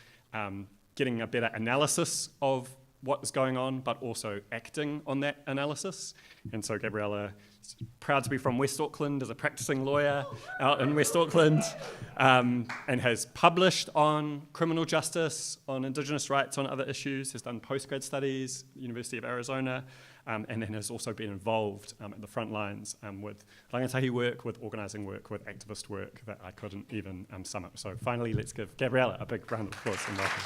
getting a better analysis of what is going on, but also acting on that analysis. And so Gabriella is proud to be from West Auckland as a practicing lawyer out in West Auckland, and has published on criminal justice, on Indigenous rights, on other issues, has done postgrad studies at the University of Arizona, and then has also been involved at the front lines with rangatahi work, with organising work, with activist work that I couldn't even sum up. So finally, let's give Gabriella a big round of applause and welcome.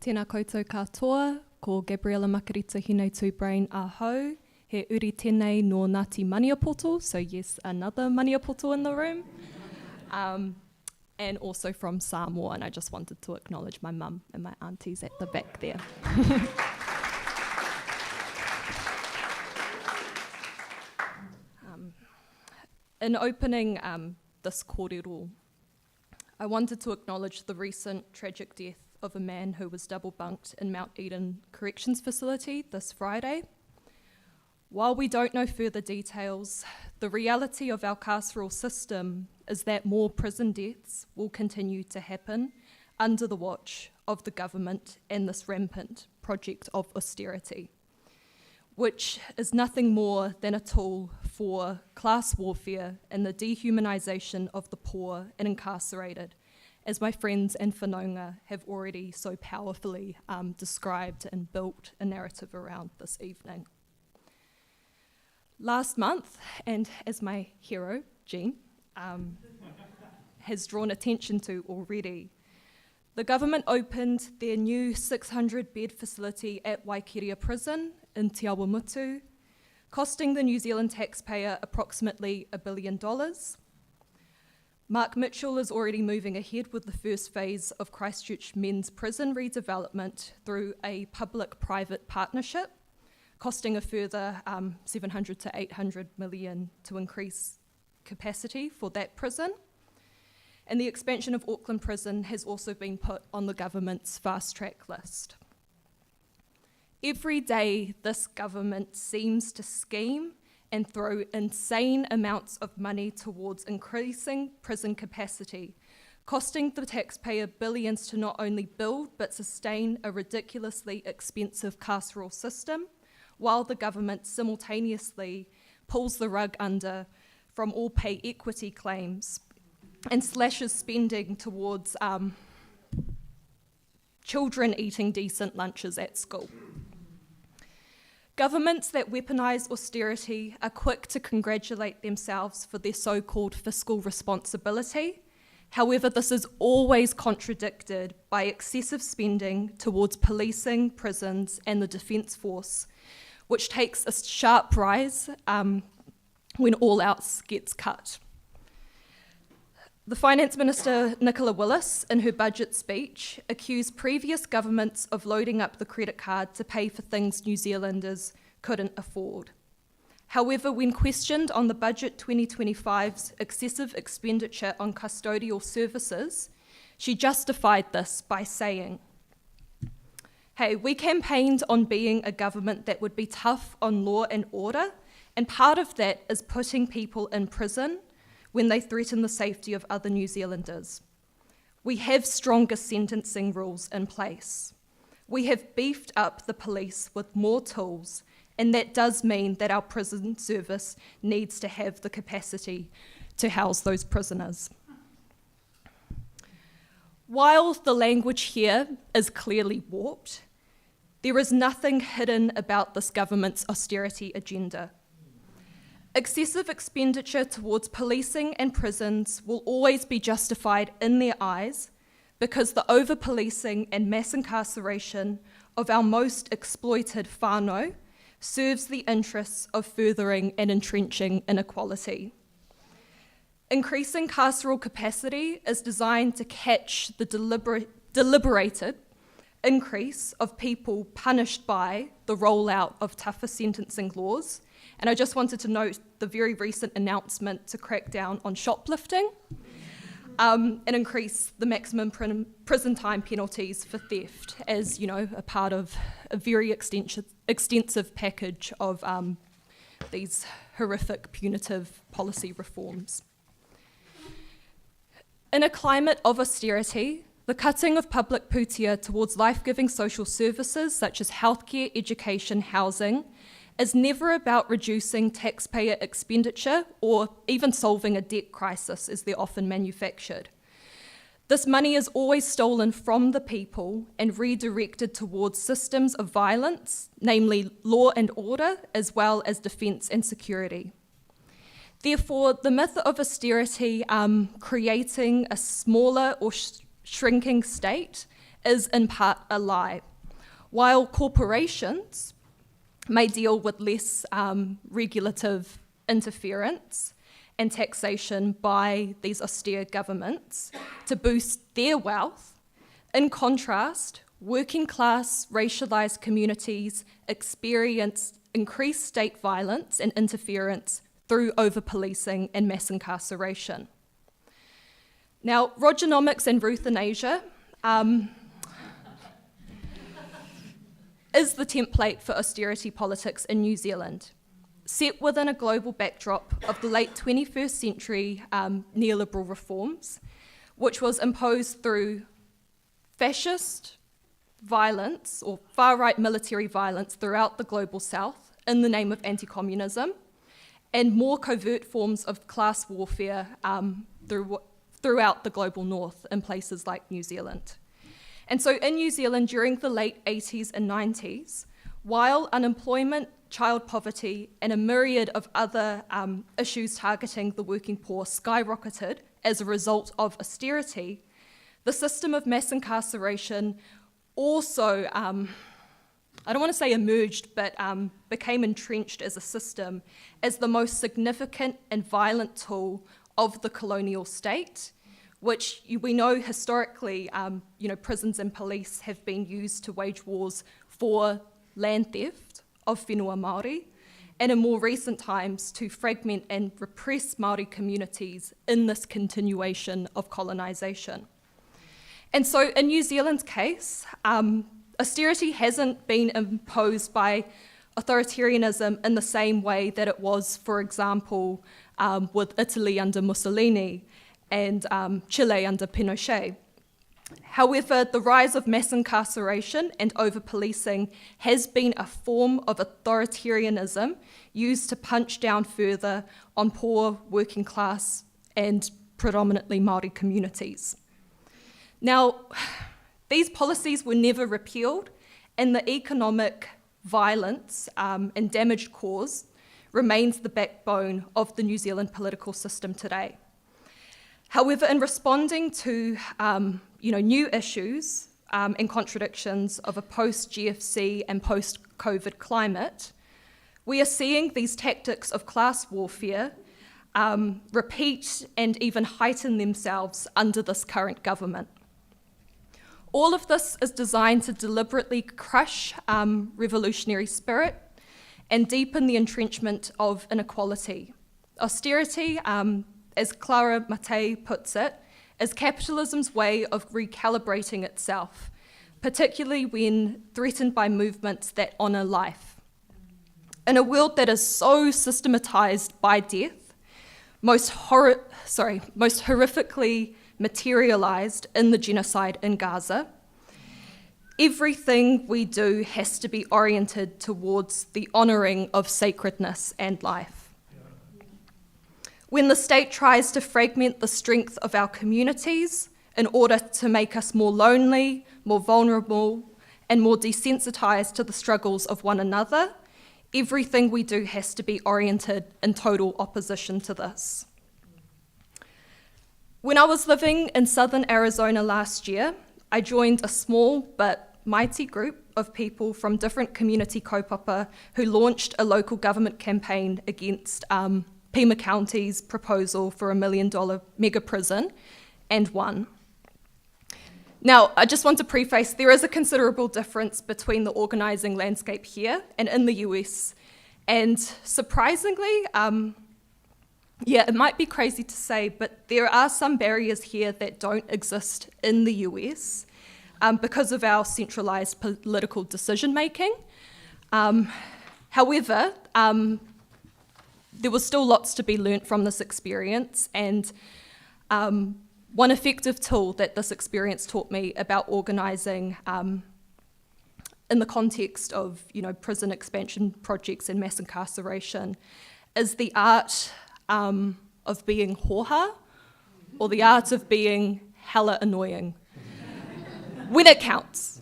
Tēnā koutou katoa, ko Gabriella Brayne ahau, he uri tēnei no Ngāti Maniapoto, so yes, another Maniapoto in the room. And also from Samoa, and I just wanted to acknowledge my mum and my aunties at the back there. In opening this kōrero, I wanted to acknowledge the recent tragic death of a man who was double bunked in Mount Eden Corrections Facility this Friday. While we don't know further details, the reality of our carceral system is that more prison deaths will continue to happen under the watch of the government and this rampant project of austerity, which is nothing more than a tool for class warfare and the dehumanisation of the poor and incarcerated, as my friends and whanaunga have already so powerfully described and built a narrative around this evening. Last month, and as my hero, Jean, has drawn attention to already, the government opened their new 600-bed facility at Waikeria Prison in Te Awamutu, costing the New Zealand taxpayer approximately $1 billion. Mark Mitchell is already moving ahead with the first phase of Christchurch Men's Prison redevelopment through a public-private partnership, costing a further 700 to 800 million to increase capacity for that prison. And the expansion of Auckland Prison has also been put on the government's fast-track list. Every day, this government seems to scheme and throw insane amounts of money towards increasing prison capacity, costing the taxpayer billions to not only build but sustain a ridiculously expensive carceral system, while the government simultaneously pulls the rug under from all pay equity claims and slashes spending towards children eating decent lunches at school. Governments that weaponise austerity are quick to congratulate themselves for their so-called fiscal responsibility. However, this is always contradicted by excessive spending towards policing, prisons, and the Defence Force, which takes a sharp rise when all else gets cut. The Finance Minister, Nicola Willis, in her budget speech, accused previous governments of loading up the credit card to pay for things New Zealanders couldn't afford. However, when questioned on the budget 2025's excessive expenditure on custodial services, she justified this by saying, "Hey, we campaigned on being a government that would be tough on law and order, and part of that is putting people in prison when they threaten the safety of other New Zealanders. We have stronger sentencing rules in place. We have beefed up the police with more tools, and that does mean that our prison service needs to have the capacity to house those prisoners." While the language here is clearly warped, there is nothing hidden about this government's austerity agenda. Excessive expenditure towards policing and prisons will always be justified in their eyes because the over-policing and mass incarceration of our most exploited whānau serves the interests of furthering and entrenching inequality. Increasing carceral capacity is designed to catch the deliberated increase of people punished by the rollout of tougher sentencing laws. And I just wanted to note the very recent announcement to crack down on shoplifting and increase the maximum prison time penalties for theft as, a part of a very extensive package of these horrific punitive policy reforms. In a climate of austerity, the cutting of public pūtea towards life-giving social services such as healthcare, education, housing is never about reducing taxpayer expenditure or even solving a debt crisis as they're often manufactured. This money is always stolen from the people and redirected towards systems of violence, namely law and order, as well as defence and security. Therefore, the myth of austerity creating a smaller or shrinking state is in part a lie. While corporations may deal with less regulative interference and taxation by these austere governments to boost their wealth, in contrast, working class racialised communities experience increased state violence and interference through over-policing and mass incarceration. Now, Rogernomics and Euthanasia is the template for austerity politics in New Zealand, set within a global backdrop of the late 21st century neoliberal reforms, which was imposed through fascist violence or far-right military violence throughout the global south in the name of anti-communism, and more covert forms of class warfare throughout the global north in places like New Zealand. And so in New Zealand during the late 80s and 90s, while unemployment, child poverty, and a myriad of other issues targeting the working poor skyrocketed as a result of austerity, the system of mass incarceration also, I don't want to say emerged, but became entrenched as a system as the most significant and violent tool of the colonial state, which we know historically, prisons and police have been used to wage wars for land theft of whenua Māori, and in more recent times to fragment and repress Māori communities in this continuation of colonisation. And so in New Zealand's case, austerity hasn't been imposed by authoritarianism in the same way that it was, for example, with Italy under Mussolini and Chile under Pinochet. However, the rise of mass incarceration and over-policing has been a form of authoritarianism used to punch down further on poor, working class, and predominantly Māori communities. Now, these policies were never repealed, and the economic violence and damage caused remains the backbone of the New Zealand political system today. However, in responding to new issues and contradictions of a post-GFC and post-COVID climate, we are seeing these tactics of class warfare repeat and even heighten themselves under this current government. All of this is designed to deliberately crush revolutionary spirit and deepen the entrenchment of inequality. Austerity, as Clara Matei puts it, is capitalism's way of recalibrating itself, particularly when threatened by movements that honour life. In a world that is so systematised by death, most horrifically materialised in the genocide in Gaza, everything we do has to be oriented towards the honouring of sacredness and life. When the state tries to fragment the strength of our communities in order to make us more lonely, more vulnerable, and more desensitised to the struggles of one another, everything we do has to be oriented in total opposition to this. When I was living in southern Arizona last year, I joined a small but mighty group of people from different community kaupapa who launched a local government campaign against Pima County's proposal for $1 million mega prison, and won. Now, I just want to preface, there is a considerable difference between the organising landscape here and in the US, and surprisingly, it might be crazy to say, but there are some barriers here that don't exist in the US because of our centralised political decision-making. However, there was still lots to be learnt from this experience, and one effective tool that this experience taught me about organising in the context of prison expansion projects and mass incarceration is the art of being hoha, or the art of being hella annoying when it counts.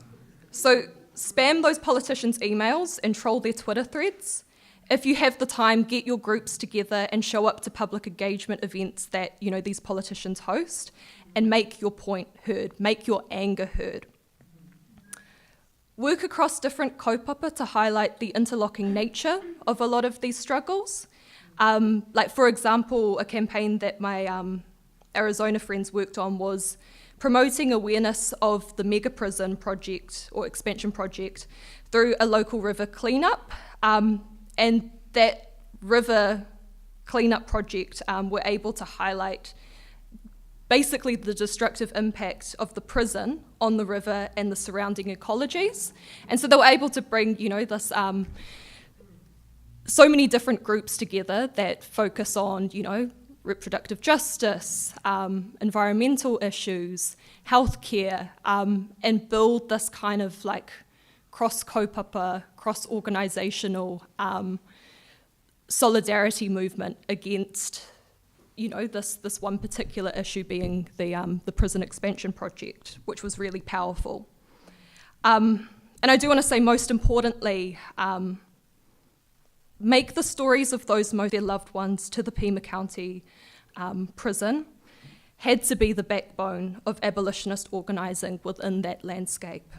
So spam those politicians' emails and troll their Twitter threads. If you have the time, get your groups together and show up to public engagement events that these politicians host, and make your point heard, make your anger heard. work across different kaupapa to highlight the interlocking nature of a lot of these struggles. Like, for example, a campaign that my Arizona friends worked on was promoting awareness of the mega prison project or expansion project through a local river cleanup. And that river cleanup project were able to highlight basically the destructive impact of the prison on the river and the surrounding ecologies. And so they were able to bring, this so many different groups together that focus on, reproductive justice, environmental issues, healthcare, and build this kind of like cross-kaupapa, cross-organisational solidarity movement against, this one particular issue being the prison expansion project, which was really powerful. And I do want to say, most importantly, make the stories of those most their loved ones to the Pima County prison had to be the backbone of abolitionist organising within that landscape.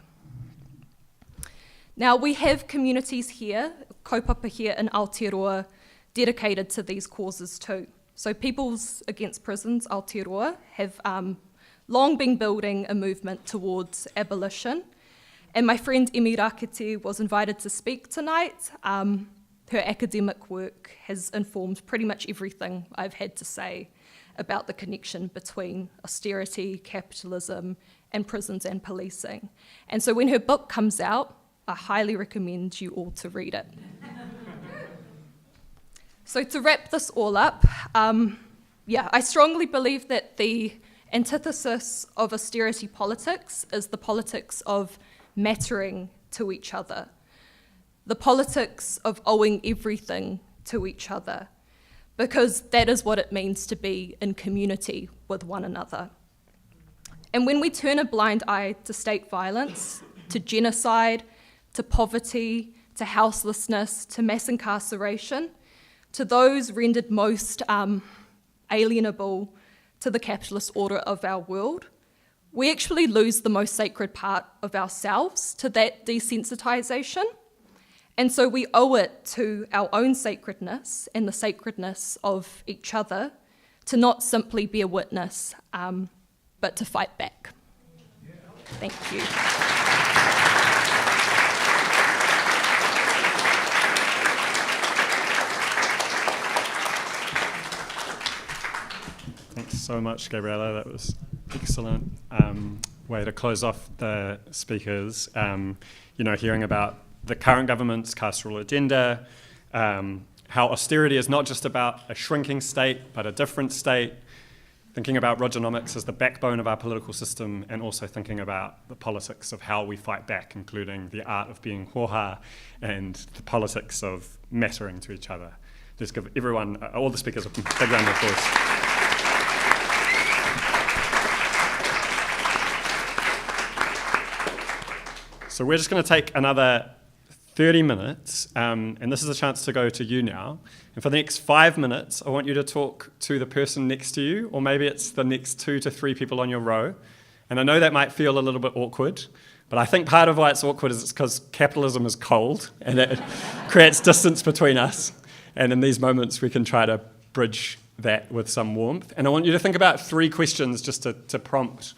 Now, we have communities here, kaupapa here in Aotearoa, dedicated to these causes too. So Peoples Against Prisons, Aotearoa, have long been building a movement towards abolition. And my friend Emi Rakete was invited to speak tonight. Her academic work has informed pretty much everything I've had to say about the connection between austerity, capitalism, and prisons and policing. And so when her book comes out, I highly recommend you all to read it. So to wrap this all up, I strongly believe that the antithesis of austerity politics is the politics of mattering to each other, the politics of owing everything to each other, because that is what it means to be in community with one another. And when we turn a blind eye to state violence, to genocide, to poverty, to houselessness, to mass incarceration, to those rendered most alienable to the capitalist order of our world, we actually lose the most sacred part of ourselves to that desensitization. And so we owe it to our own sacredness and the sacredness of each other to not simply be a witness, but to fight back. Thank you. Thanks so much, Gabriella. That was excellent way to close off the speakers. Hearing about the current government's carceral agenda, how austerity is not just about a shrinking state, but a different state, thinking about Rogernomics as the backbone of our political system, and also thinking about the politics of how we fight back, including the art of being hoha and the politics of mattering to each other. Just give everyone, all the speakers, a big round of applause. So we're just going to take another 30 minutes, and this is a chance to go to you now. And for the next 5 minutes, I want you to talk to the person next to you, or maybe it's the next 2 to 3 people on your row. And I know that might feel a little bit awkward, but I think part of why it's awkward is it's because capitalism is cold, and it creates distance between us. And in these moments, we can try to bridge that with some warmth. And I want you to think about 3 questions just to prompt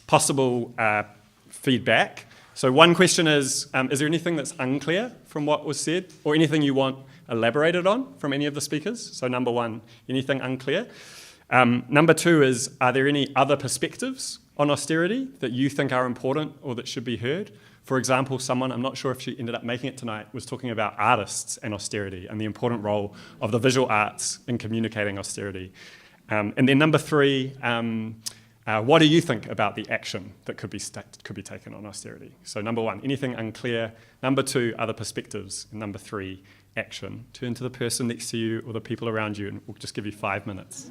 possible feedback. So one question is there anything that's unclear from what was said, or anything you want elaborated on from any of the speakers? So number 1, anything unclear? Number 2 is, are there any other perspectives on austerity that you think are important or that should be heard? For example, someone, I'm not sure if she ended up making it tonight, was talking about artists and austerity and the important role of the visual arts in communicating austerity. And then number 3, what do you think about the action that could be taken on austerity? So number 1, anything unclear. Number 2, other perspectives. And number 3, action. Turn to the person next to you or the people around you, and we'll just give you 5 minutes.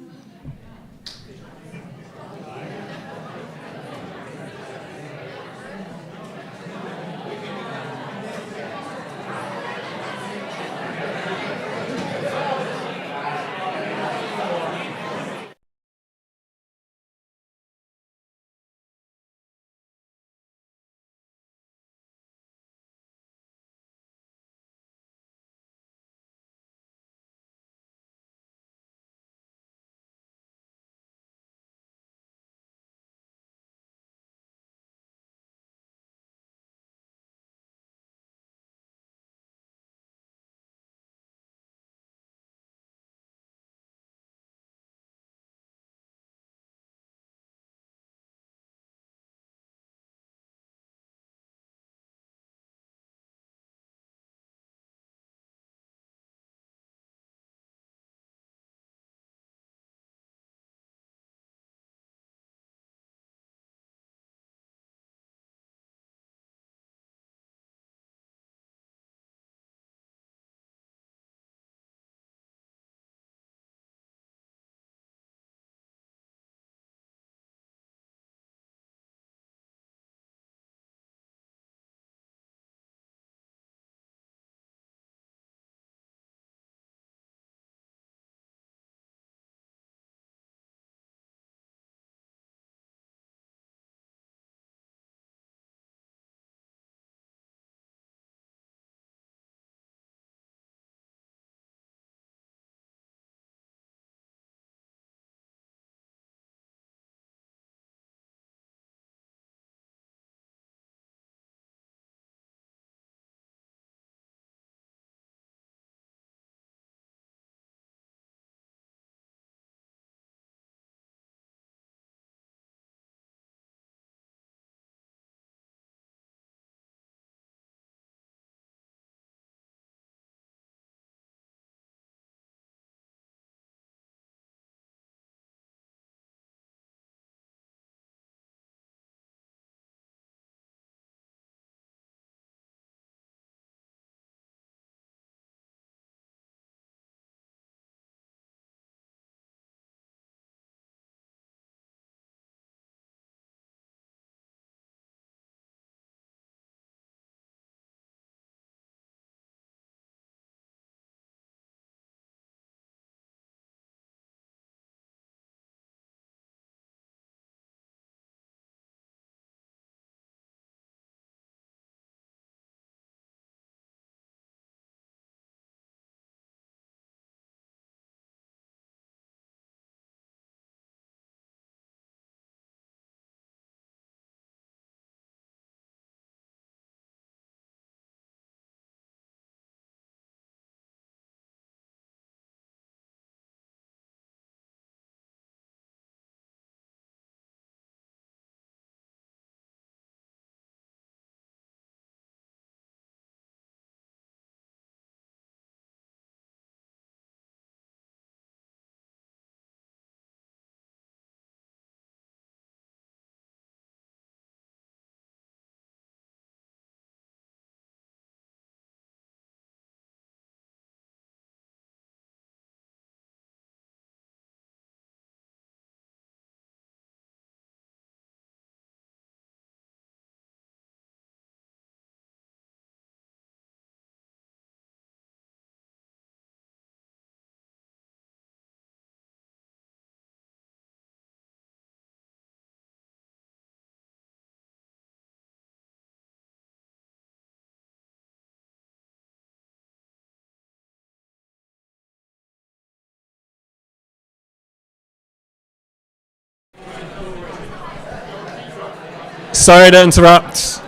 Sorry to interrupt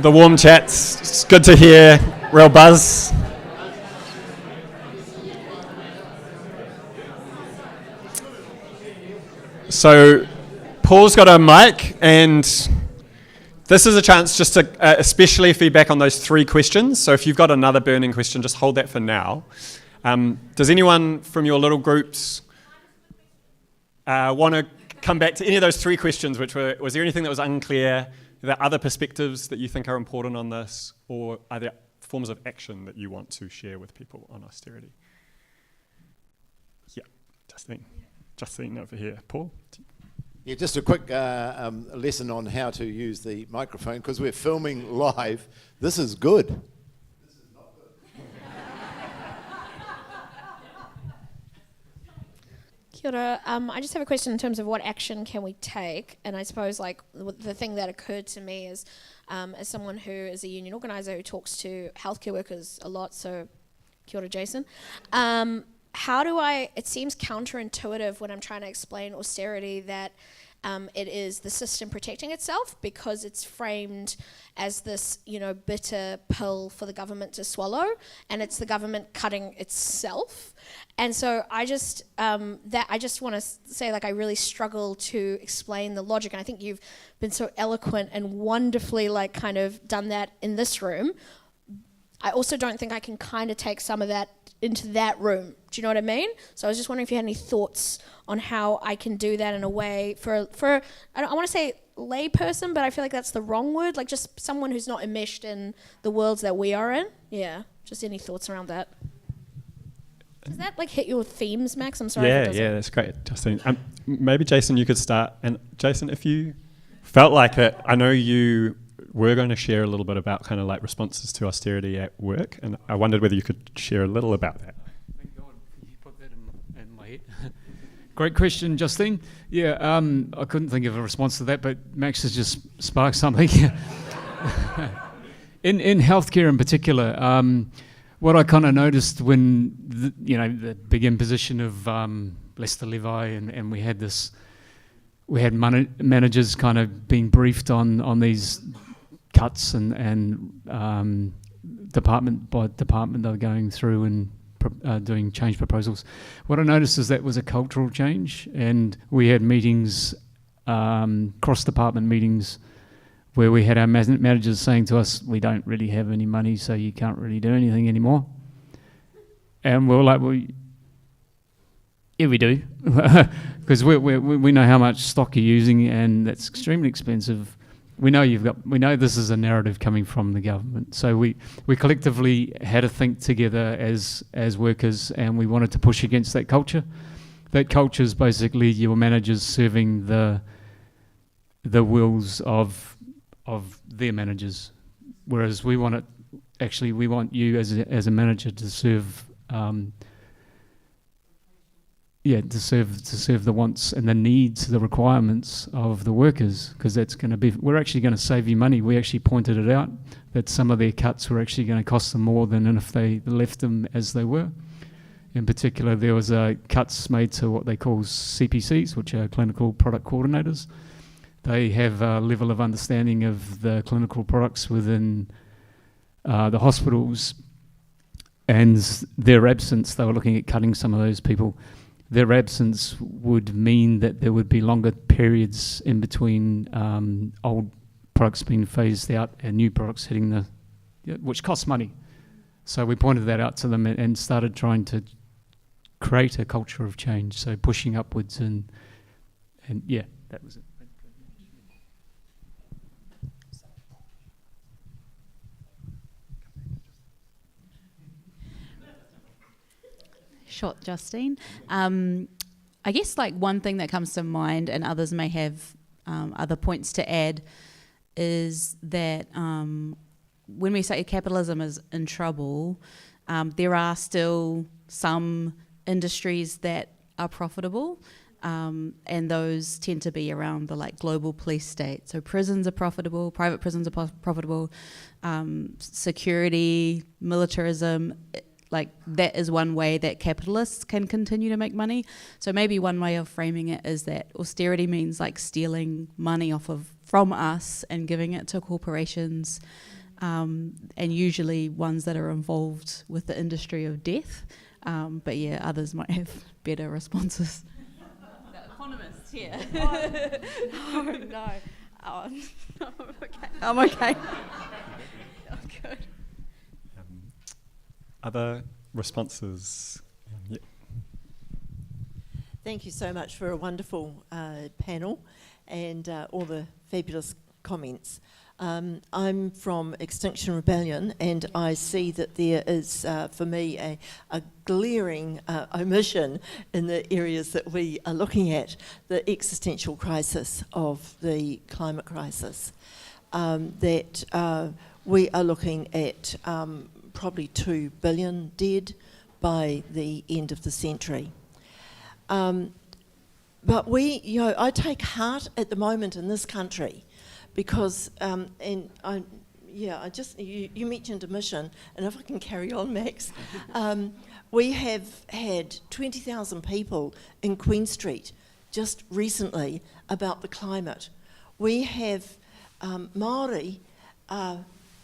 the warm chats. It's good to hear. Real buzz. So Paul's got a mic, and this is a chance just to especially feedback on those 3 questions. So if you've got another burning question, just hold that for now. Does anyone from your little groups want to come back to any of those 3 questions? Was there anything that was unclear? Are there other perspectives that you think are important on this, or are there forms of action that you want to share with people on austerity? Yeah, Justine over here. Paul? Yeah, just a quick lesson on how to use the microphone, because we're filming live. This is good. This is not good. Kia ora. I just have a question in terms of what action can we take, and I suppose like the thing that occurred to me is, as someone who is a union organiser who talks to healthcare workers a lot, so kia ora, Jason. It seems counterintuitive when I'm trying to explain austerity that it is the system protecting itself, because it's framed as this, bitter pill for the government to swallow, and it's the government cutting itself. And so I just want to say, I really struggle to explain the logic, and I think you've been so eloquent and wonderfully kind of done that in this room. I also don't think I can kind of take some of that into that room. Do you know what I mean? So I was just wondering if you had any thoughts on how I can do that in a way for I want to say lay person, but I feel like that's the wrong word, just someone who's not enmeshed in the worlds that we are in. Yeah, just any thoughts around that? Does that hit your themes, Max? I'm sorry. Yeah, that's great, Justine. Maybe Jason, you could start. And Jason, if you felt like it, I know you were going to share a little bit about kind of responses to austerity at work, and I wondered whether you could share a little about that. Thank God you put that in my head. Great question, Justine. Yeah, I couldn't think of a response to that, but Max has just sparked something. in healthcare in particular, what I kind of noticed when the big imposition of Leicester Levy, and we had managers kind of being briefed on these cuts and department by department they were going through and doing change proposals. What I noticed is that was a cultural change, and we had meetings, cross-department meetings, where we had our managers saying to us, we don't really have any money, so you can't really do anything anymore. And we were like, well, yeah, we do, because we know how much stock you're using, and that's extremely expensive. We know this is a narrative coming from the government. So we collectively had to think together as workers, and we wanted to push against that culture. That culture is basically your managers serving the wills of their managers, whereas we want you as a manager to serve. To serve the wants and the needs, the requirements of the workers, because we're actually going to save you money. We actually pointed it out that some of their cuts were actually going to cost them more than if they left them as they were. In particular, there was cuts made to what they call CPCs, which are clinical product coordinators. They have a level of understanding of the clinical products within the hospitals, and their absence, they were looking at cutting some of those people. Their absence would mean that there would be longer periods in between old products being phased out and new products hitting which costs money. So we pointed that out to them and started trying to create a culture of change. So pushing upwards and that was it. Shot, Justine. I guess one thing that comes to mind, and others may have other points to add, is that when we say capitalism is in trouble, there are still some industries that are profitable, and those tend to be around the global police state. So prisons are profitable, private prisons are profitable, security, militarism. like that is one way that capitalists can continue to make money. So maybe one way of framing it is that austerity means like stealing money from us and giving it to corporations, and usually ones that are involved with the industry of death. But yeah, others might have better responses. The economists here. Oh, no. Oh, I'm okay. Oh, good. Other responses? Yeah. Thank you so much for a wonderful panel and all the fabulous comments. I'm from Extinction Rebellion, and I see that there is, for me, a glaring omission in the areas that we are looking at, the existential crisis of the climate crisis, that we are looking at probably 2 billion dead by the end of the century. But I take heart at the moment in this country because, you mentioned emission, and if I can carry on, Max, we have had 20,000 people in Queen Street just recently about the climate. We have Māori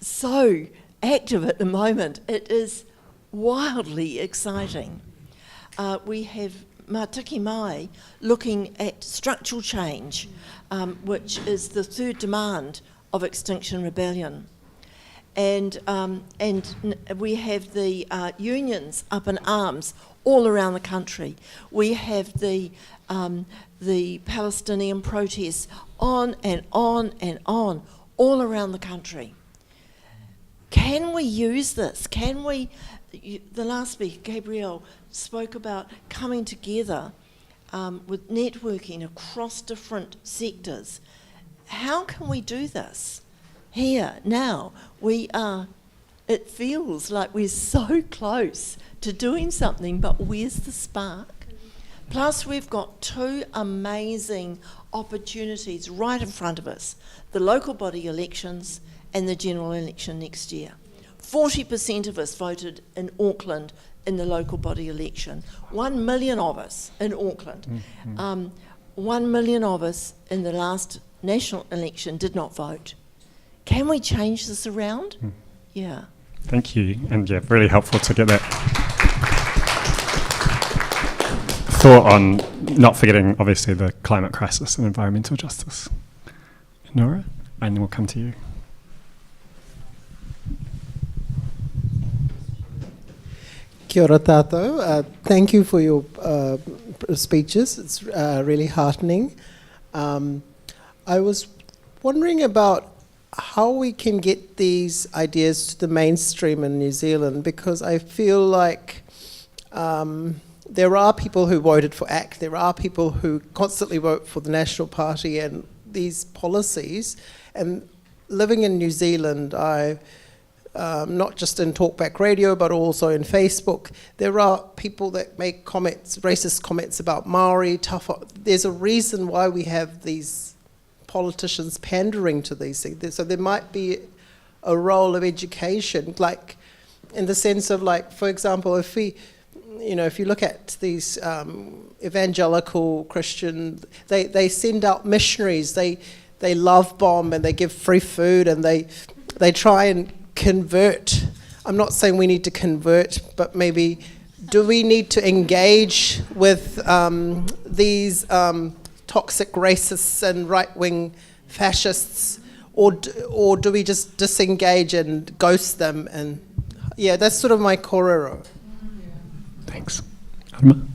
so active at the moment. It is wildly exciting. We have Mātiki Mai looking at structural change, which is the third demand of Extinction Rebellion. And we have the unions up in arms all around the country. We have the Palestinian protests on and on and on all around the country. Can we use this? Can we, the last speaker, Gabrielle, spoke about coming together with networking across different sectors. How can we do this here, now? It feels like we're so close to doing something, but where's the spark? Plus, we've got 2 amazing opportunities right in front of us, the local body elections and the general election next year. 40% of us voted in Auckland in the local body election. 1 million of us in Auckland. 1 million of us in the last national election did not vote. Can we change this around? Yeah. Thank you, and yeah, really helpful to get that thought on not forgetting, obviously, the climate crisis and environmental justice. Nora, and then we'll come to you. Kia ora tātou. Thank you for your speeches. It's really heartening. I was wondering about how we can get these ideas to the mainstream in New Zealand, because I feel like there are people who voted for ACT, there are people who constantly vote for the National Party and these policies. And living in New Zealand, not just in Talkback Radio, but also in Facebook, there are people that make comments, racist comments about Maori, There's a reason why we have these politicians pandering to these things. So there might be a role of education, like in the sense of, like, for example, if you look at these evangelical Christian, they send out missionaries, they love bomb and they give free food and they try and convert. I'm not saying we need to convert, but maybe do we need to engage with these toxic racists and right-wing fascists, or do we just disengage and ghost them? And yeah, that's sort of my korero. Thanks. Adma?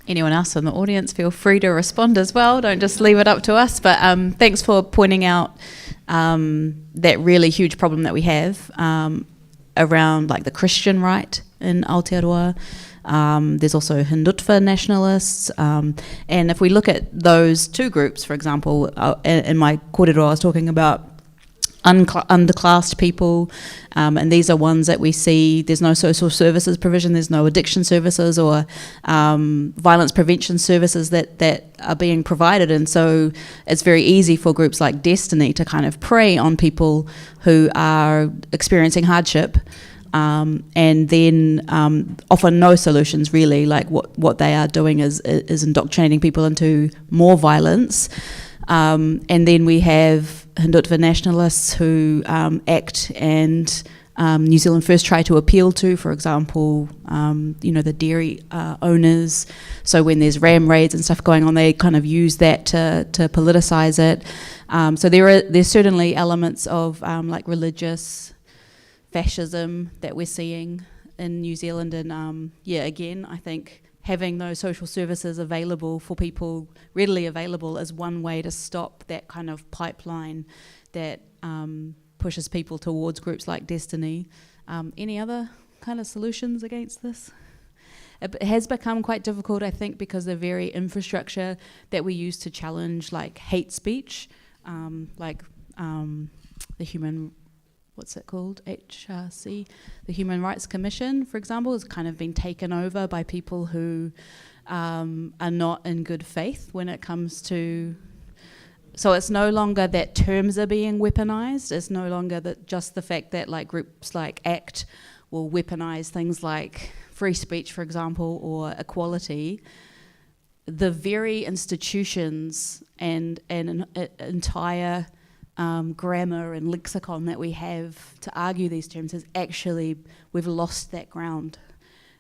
Anyone else in the audience, feel free to respond as well. Don't just leave it up to us. But thanks for pointing out that really huge problem that we have around, like, the Christian right in Aotearoa. There's also Hindutva nationalists. And if we look at those 2 groups, for example, in my kōrero I was talking about underclassed people, and these are ones that we see there's no social services provision, there's no addiction services or violence prevention services that are being provided, and so it's very easy for groups like Destiny to kind of prey on people who are experiencing hardship, and then offer no solutions really. Like what they are doing is indoctrinating people into more violence. And then we have Hindutva nationalists who ACT and New Zealand First try to appeal to, for example, the dairy owners. So when there's ram raids and stuff going on, they kind of use that to politicise it. So there's certainly elements of like religious fascism that we're seeing in New Zealand, and again, I think having those social services available for people, readily available, is one way to stop that kind of pipeline that pushes people towards groups like Destiny. Any other kind of solutions against this? It has become quite difficult, I think, because the very infrastructure that we use to challenge like hate speech, the human, what's it called, HRC, the Human Rights Commission, for example, has kind of been taken over by people who are not in good faith when it comes to. So it's no longer that terms are being weaponized. It's no longer that just the fact that like groups like ACT will weaponize things like free speech, for example, or equality. The very institutions and an entire grammar and lexicon that we have to argue these terms is actually, we've lost that ground,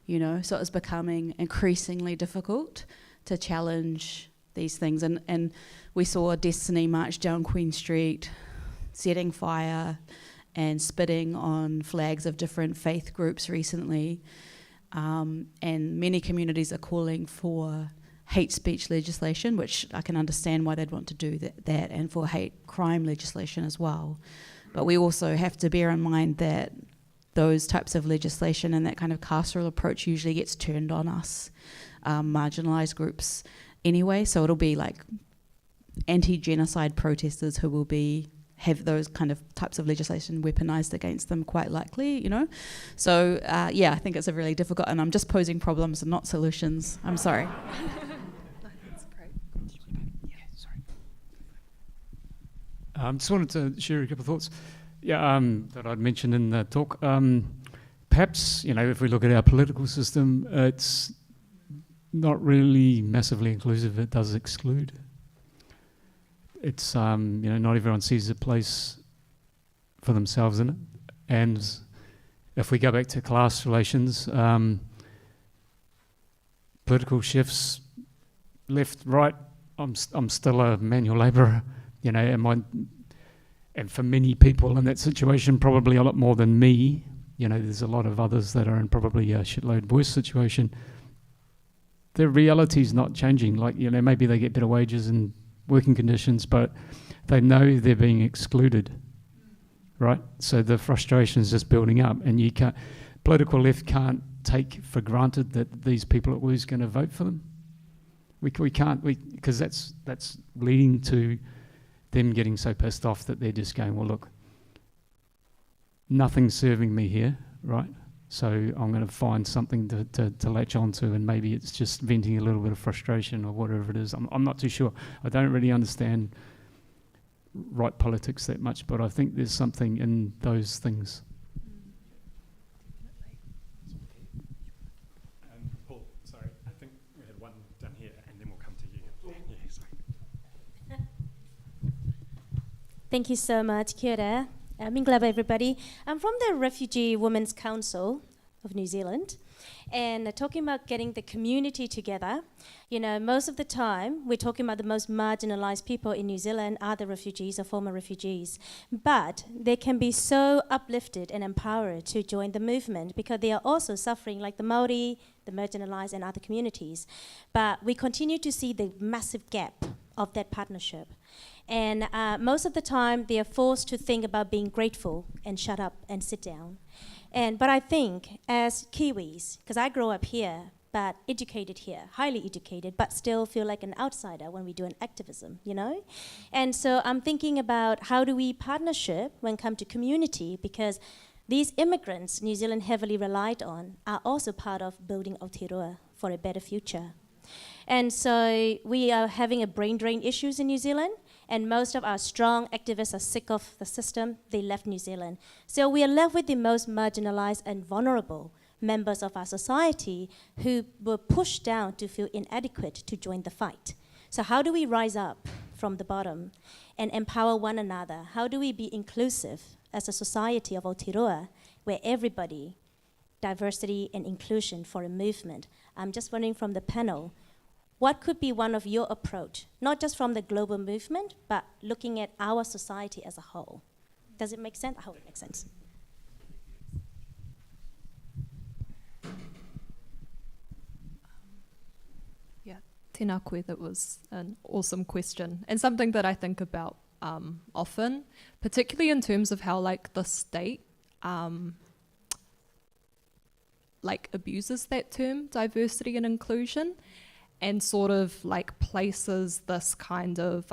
so it's becoming increasingly difficult to challenge these things. And we saw Destiny march down Queen Street, setting fire and spitting on flags of different faith groups recently, and many communities are calling for hate speech legislation, which I can understand why they'd want to do that, and for hate crime legislation as well. But we also have to bear in mind that those types of legislation and that kind of carceral approach usually gets turned on us, marginalised groups anyway, so it'll be like anti-genocide protesters who will have those kind of types of legislation weaponized against them, quite likely, So, I think it's a really difficult, and I'm just posing problems and not solutions. I'm sorry. That's great. Just wanted to share a couple of thoughts that I'd mentioned in the talk. Perhaps, if we look at our political system, it's not really massively inclusive. It does exclude. It's, not everyone sees a place for themselves in it. And if we go back to class relations, political shifts, left, right, I'm still a manual labourer, and for many people in that situation, probably a lot more than me, there's a lot of others that are in probably a shitload worse situation. Their reality's not changing. Like, maybe they get better wages and working conditions, but they know they're being excluded, right? So the frustration is just building up, and political left can't take for granted that these people are always going to vote for them. We can't, because that's leading to them getting so pissed off that they're just going, well, look, nothing's serving me here, right? So I'm going to find something to latch onto, and maybe it's just venting a little bit of frustration or whatever it is. I'm not too sure. I don't really understand right politics that much, but I think there's something in those things. Paul, sorry, I think we had one down here, and then we'll come to you. Yeah, sorry. Thank you so much. Kia ora. Minglaba, everybody. I'm from the Refugee Women's Council of New Zealand, and talking about getting the community together. Most of the time, we're talking about the most marginalised people in New Zealand are the refugees or former refugees. But they can be so uplifted and empowered to join the movement because they are also suffering like the Māori, the marginalised, and other communities. But we continue to see the massive gap of that partnership. And most of the time, they are forced to think about being grateful and shut up and sit down. But I think as Kiwis, because I grew up here, but educated here, highly educated, but still feel like an outsider when we do an activism, you know? And so I'm thinking about how do we partnership when it comes to community, because these immigrants New Zealand heavily relied on are also part of building Aotearoa for a better future. And so we are having a brain drain issues in New Zealand, and most of our strong activists are sick of the system. They left New Zealand. So we are left with the most marginalized and vulnerable members of our society who were pushed down to feel inadequate to join the fight. So how do we rise up from the bottom and empower one another? How do we be inclusive as a society of Aotearoa where everybody, diversity and inclusion for a movement? I'm just wondering from the panel, what could be one of your approach, not just from the global movement, but looking at our society as a whole? Does it make sense? I hope it makes sense. Tēnā koe, that was an awesome question, and something that I think about often, particularly in terms of how like the state like abuses that term, diversity and inclusion, and sort of like places this kind of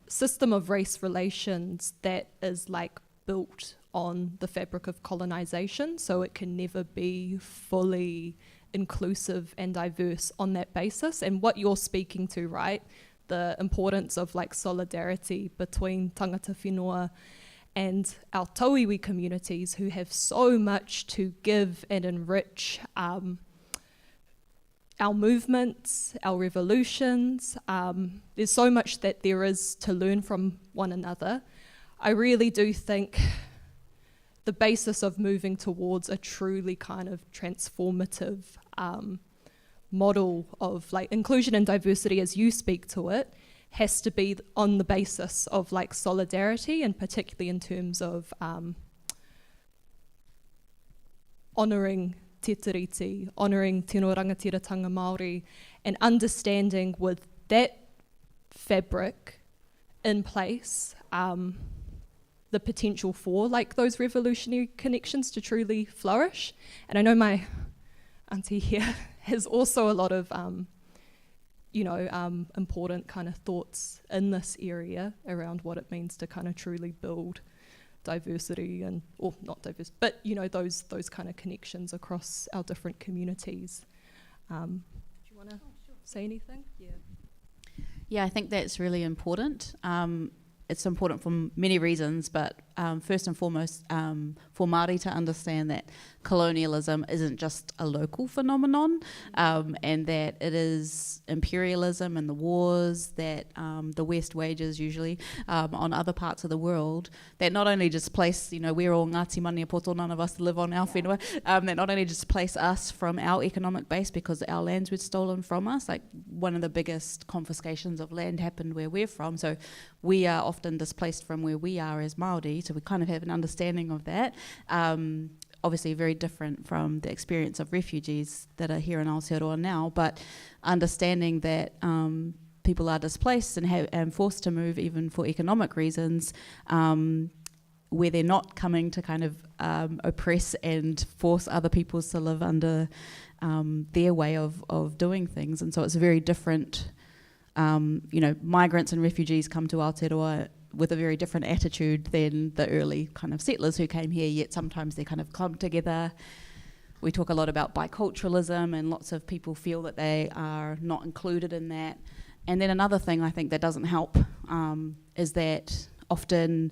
system of race relations that is like built on the fabric of colonization, so it can never be fully inclusive and diverse on that basis. And what you're speaking to, right, the importance of like solidarity between tangata whenua and our tauiwi communities who have so much to give and enrich our movements, our revolutions. There's so much that there is to learn from one another. I really do think the basis of moving towards a truly kind of transformative model of like inclusion and diversity as you speak to it has to be on the basis of like solidarity, and particularly in terms of honouring Te Tiriti, honouring tino rangatiratanga Māori, and understanding with that fabric in place the potential for like those revolutionary connections to truly flourish. And I know my auntie here has also a lot of important kind of thoughts in this area around what it means to kind of truly build diversity and, or not diverse, but those kind of connections across our different communities. Do you want to say anything? Yeah, I think that's really important. It's important for many reasons, but first and foremost, for Māori to understand that colonialism isn't just a local phenomenon, and that it is imperialism and the wars that the West wages usually on other parts of the world that not only displace, we're all Ngāti Maniapoto, none of us live on our whenua, that not only displace us from our economic base because our lands were stolen from us. Like one of the biggest confiscations of land happened where we're from, so we are often displaced from where we are as Māori, so we kind of have an understanding of that. Obviously very different from the experience of refugees that are here in Aotearoa now, but understanding that people are displaced and forced to move even for economic reasons, where they're not coming to kind of oppress and force other peoples to live under their way of doing things. And so it's a very different, migrants and refugees come to Aotearoa with a very different attitude than the early kind of settlers who came here, yet sometimes they kind of club together. We talk a lot about biculturalism, and lots of people feel that they are not included in that. And then another thing I think that doesn't help is that often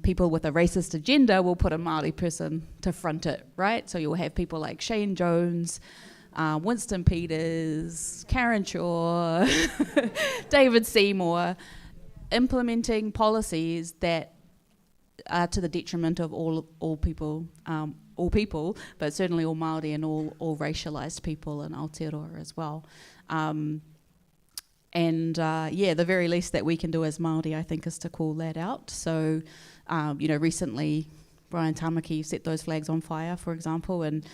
people with a racist agenda will put a Māori person to front it, right? So you'll have people like Shane Jones, Winston Peters, Karen Shaw, David Seymour, implementing policies that are to the detriment of all people, but certainly all Māori and all racialised people in Aotearoa as well. The very least that we can do as Māori, I think, is to call that out. So, recently Brian Tamaki set those flags on fire, for example, and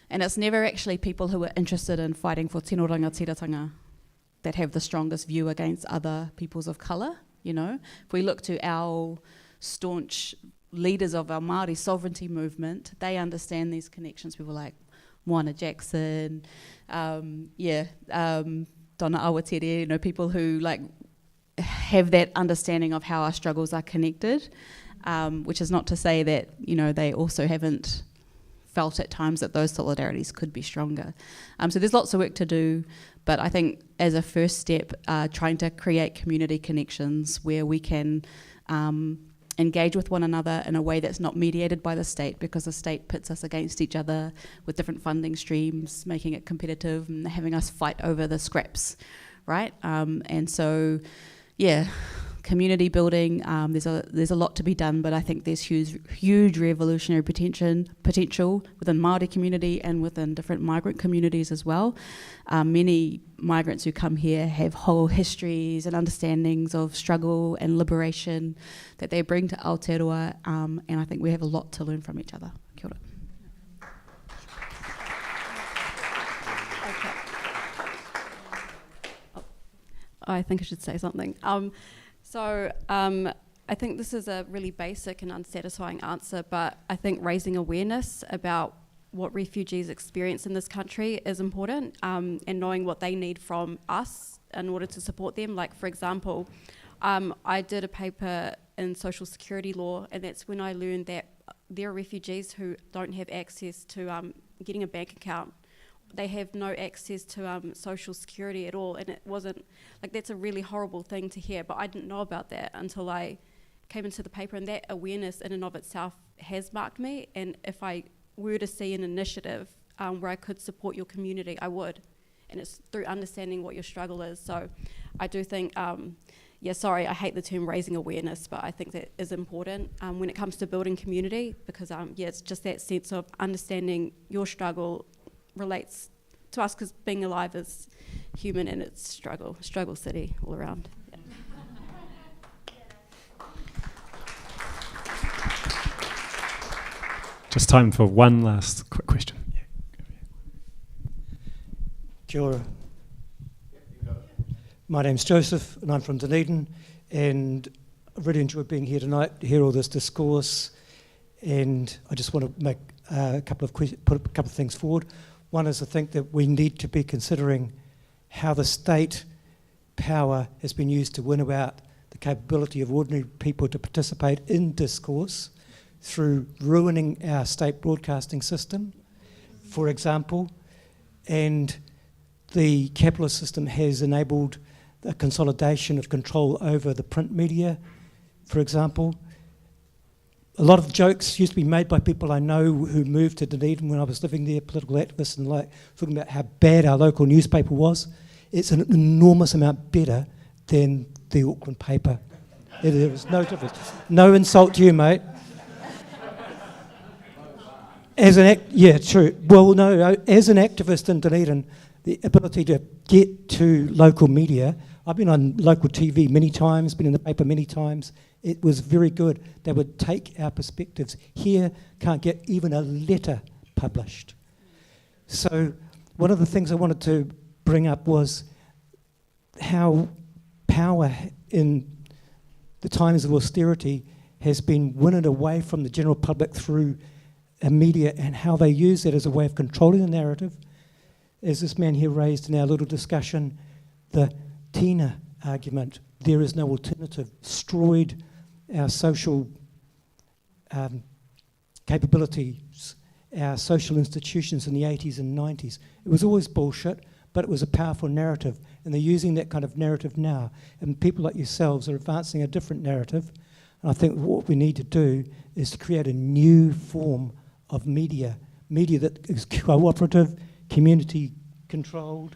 it's never actually people who are interested in fighting for tino rangatiratanga that have the strongest view against other peoples of colour. If we look to our staunch leaders of our Māori sovereignty movement, they understand these connections. People like Moana Jackson, Donna Awatere, you know, people who like have that understanding of how our struggles are connected, which is not to say that, you know, they also haven't felt at times that those solidarities could be stronger. So there's lots of work to do, but I think as a first step, trying to create community connections where we can engage with one another in a way that's not mediated by the state, because the state pits us against each other with different funding streams, making it competitive and having us fight over the scraps, right? And so, yeah, community building, there's a lot to be done, but I think there's huge revolutionary potential within Māori community and within different migrant communities as well. Many migrants who come here have whole histories and understandings of struggle and liberation that they bring to Aotearoa, and I think we have a lot to learn from each other. Kia ora. I think I should say something. I think this is a really basic and unsatisfying answer, but I think raising awareness about what refugees experience in this country is important, and knowing what they need from us in order to support them. Like, for example, I did a paper in social security law, and that's when I learned that there are refugees who don't have access to getting a bank account. They have no access to social security at all, and it wasn't, like, that's a really horrible thing to hear, but I didn't know about that until I came into the paper, and that awareness in and of itself has marked me, and if I were to see an initiative where I could support your community, I would, and it's through understanding what your struggle is. So I do think, sorry, I hate the term raising awareness, but I think that is important when it comes to building community, because it's just that sense of understanding your struggle relates to us, because being alive is human, and it's struggle city all around. Yeah. Just time for one last quick question. Kia ora. My name's Joseph, and I'm from Dunedin, and I've really enjoyed being here tonight to hear all this discourse, and I just want to make put a couple of things forward. One is, I think that we need to be considering how the state power has been used to win out the capability of ordinary people to participate in discourse through ruining our state broadcasting system, for example, and the capitalist system has enabled the consolidation of control over the print media, for example. A lot of jokes used to be made by people I know who moved to Dunedin when I was living there, political activists and like, talking about how bad our local newspaper was. It's an enormous amount better than the Auckland paper. There is no difference. No insult to you, mate. True. Well, no, as an activist in Dunedin, the ability to get to local media, I've been on local TV many times, been in the paper many times. It was very good. They would take our perspectives. Here, can't get even a letter published. So one of the things I wanted to bring up was how power in the times of austerity has been winnowed away from the general public through media, and how they use it as a way of controlling the narrative. As this man here raised in our little discussion, the Tina argument, there is no alternative, destroyed our social capabilities, our social institutions in the 80s and 90s. It was always bullshit, but it was a powerful narrative, and they're using that kind of narrative now, and people like yourselves are advancing a different narrative, and I think what we need to do is to create a new form of media that is cooperative, community controlled,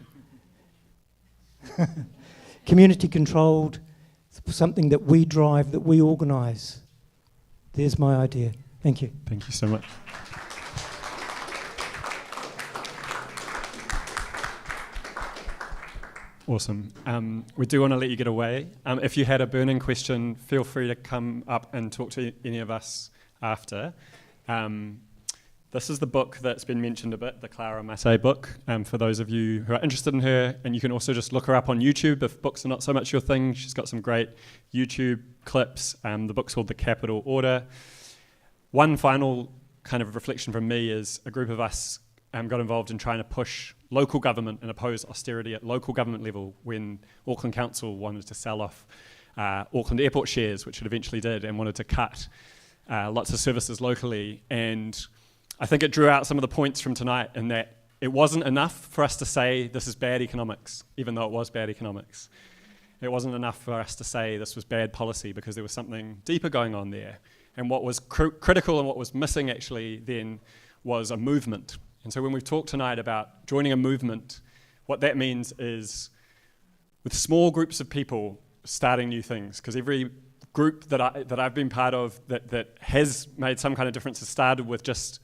something that we drive, that we organise. There's my idea. Thank you. Thank you so much. Awesome. We do want to let you get away. If you had a burning question, feel free to come up and talk to any of us after. This is the book that's been mentioned a bit, the Clara Mate book, for those of you who are interested in her. And you can also just look her up on YouTube if books are not so much your thing. She's got some great YouTube clips. The book's called The Capital Order. One final kind of reflection from me is a group of us got involved in trying to push local government and oppose austerity at local government level when Auckland Council wanted to sell off Auckland Airport shares, which it eventually did, and wanted to cut lots of services locally. And I think it drew out some of the points from tonight in that it wasn't enough for us to say this is bad economics, even though it was bad economics. It wasn't enough for us to say this was bad policy, because there was something deeper going on there. And what was critical and what was missing actually then was a movement. And so when we've talked tonight about joining a movement, what that means is with small groups of people starting new things, because every group that I've been part of that has made some kind of difference has started with just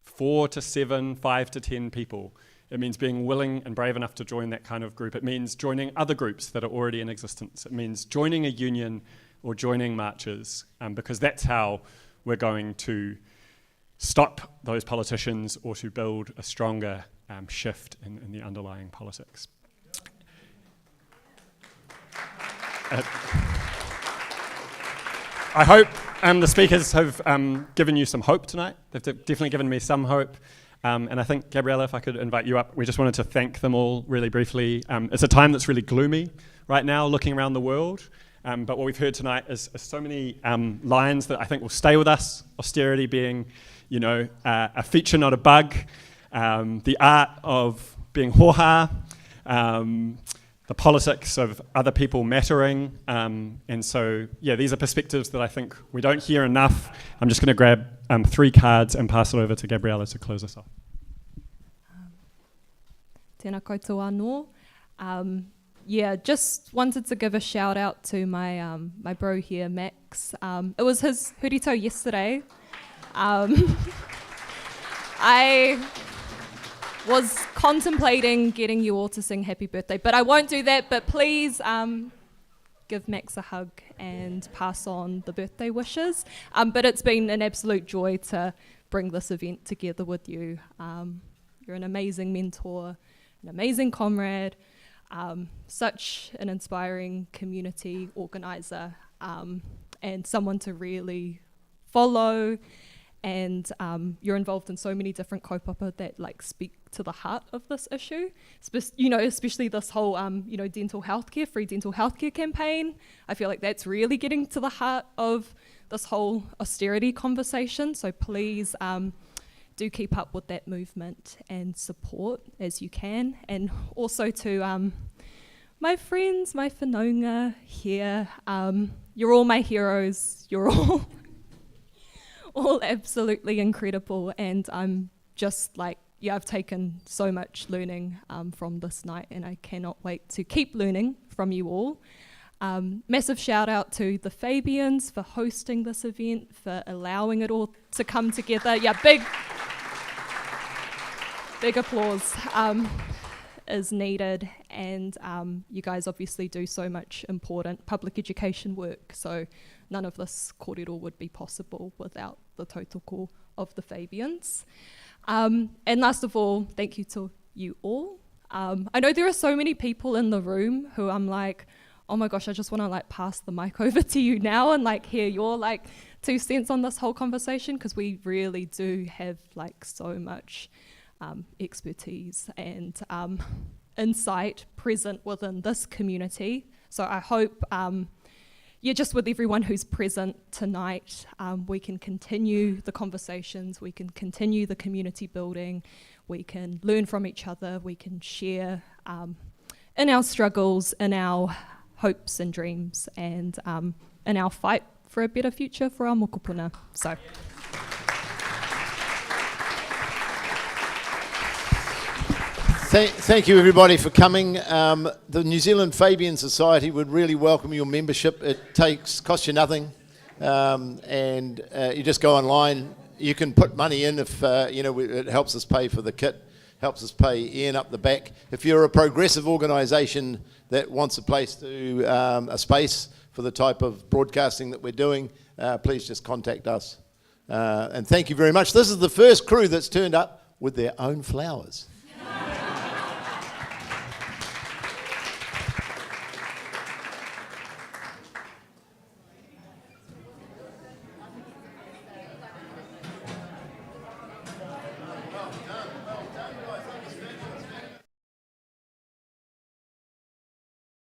4 to 7, 5 to 10 people. It means being willing and brave enough to join that kind of group. It means joining other groups that are already in existence. It means joining a union or joining marches, because that's how we're going to stop those politicians or to build a stronger shift in the underlying politics. I hope the speakers have given you some hope tonight. They've definitely given me some hope. And I think, Gabriella, if I could invite you up, we just wanted to thank them all really briefly. It's a time that's really gloomy right now, looking around the world. But what we've heard tonight is so many lines that I think will stay with us. Austerity being, a feature, not a bug. The art of being hoha. The politics of other people mattering. And so, these are perspectives that I think we don't hear enough. I'm just going to grab 3 cards and pass it over to Gabriella to close us off. Tēnā koutou anō. Just wanted to give a shout out to my my bro here, Max. It was his hurito yesterday. I was contemplating getting you all to sing happy birthday, but I won't do that. But please give Max a hug and pass on the birthday wishes. But it's been an absolute joy to bring this event together with you. You're an amazing mentor, an amazing comrade, such an inspiring community organizer, and someone to really follow. And you're involved in so many different kaupapa that speak to the heart of this issue. Especially this whole dental healthcare, free dental healthcare campaign. I feel like that's really getting to the heart of this whole austerity conversation. So please do keep up with that movement and support as you can. And also to my friends, my whanaunga here, you're all my heroes. You're all absolutely incredible, and I'm just I've taken so much learning from this night, and I cannot wait to keep learning from you all. Massive shout out to the Fabians for hosting this event, for allowing it all to come together. Big applause is needed, and you guys obviously do so much important public education work, so none of this kōrero would be possible without the tautoko of the Fabians. And last of all, thank you to you all. I know there are so many people in the room who I'm oh my gosh, I just want to pass the mic over to you now and hear your 2 cents on this whole conversation, because we really do have so much expertise and insight present within this community. So I hope just with everyone who's present tonight, we can continue the conversations, we can continue the community building, we can learn from each other, we can share in our struggles, in our hopes and dreams, and in our fight for a better future for our mokopuna. So. Thank you, everybody, for coming. The New Zealand Fabian Society would really welcome your membership. It costs you nothing, and you just go online. You can put money in if it helps us pay for the kit, helps us pay Ian up the back. If you're a progressive organisation that wants a space for the type of broadcasting that we're doing, please just contact us. And thank you very much. This is the first crew that's turned up with their own flowers.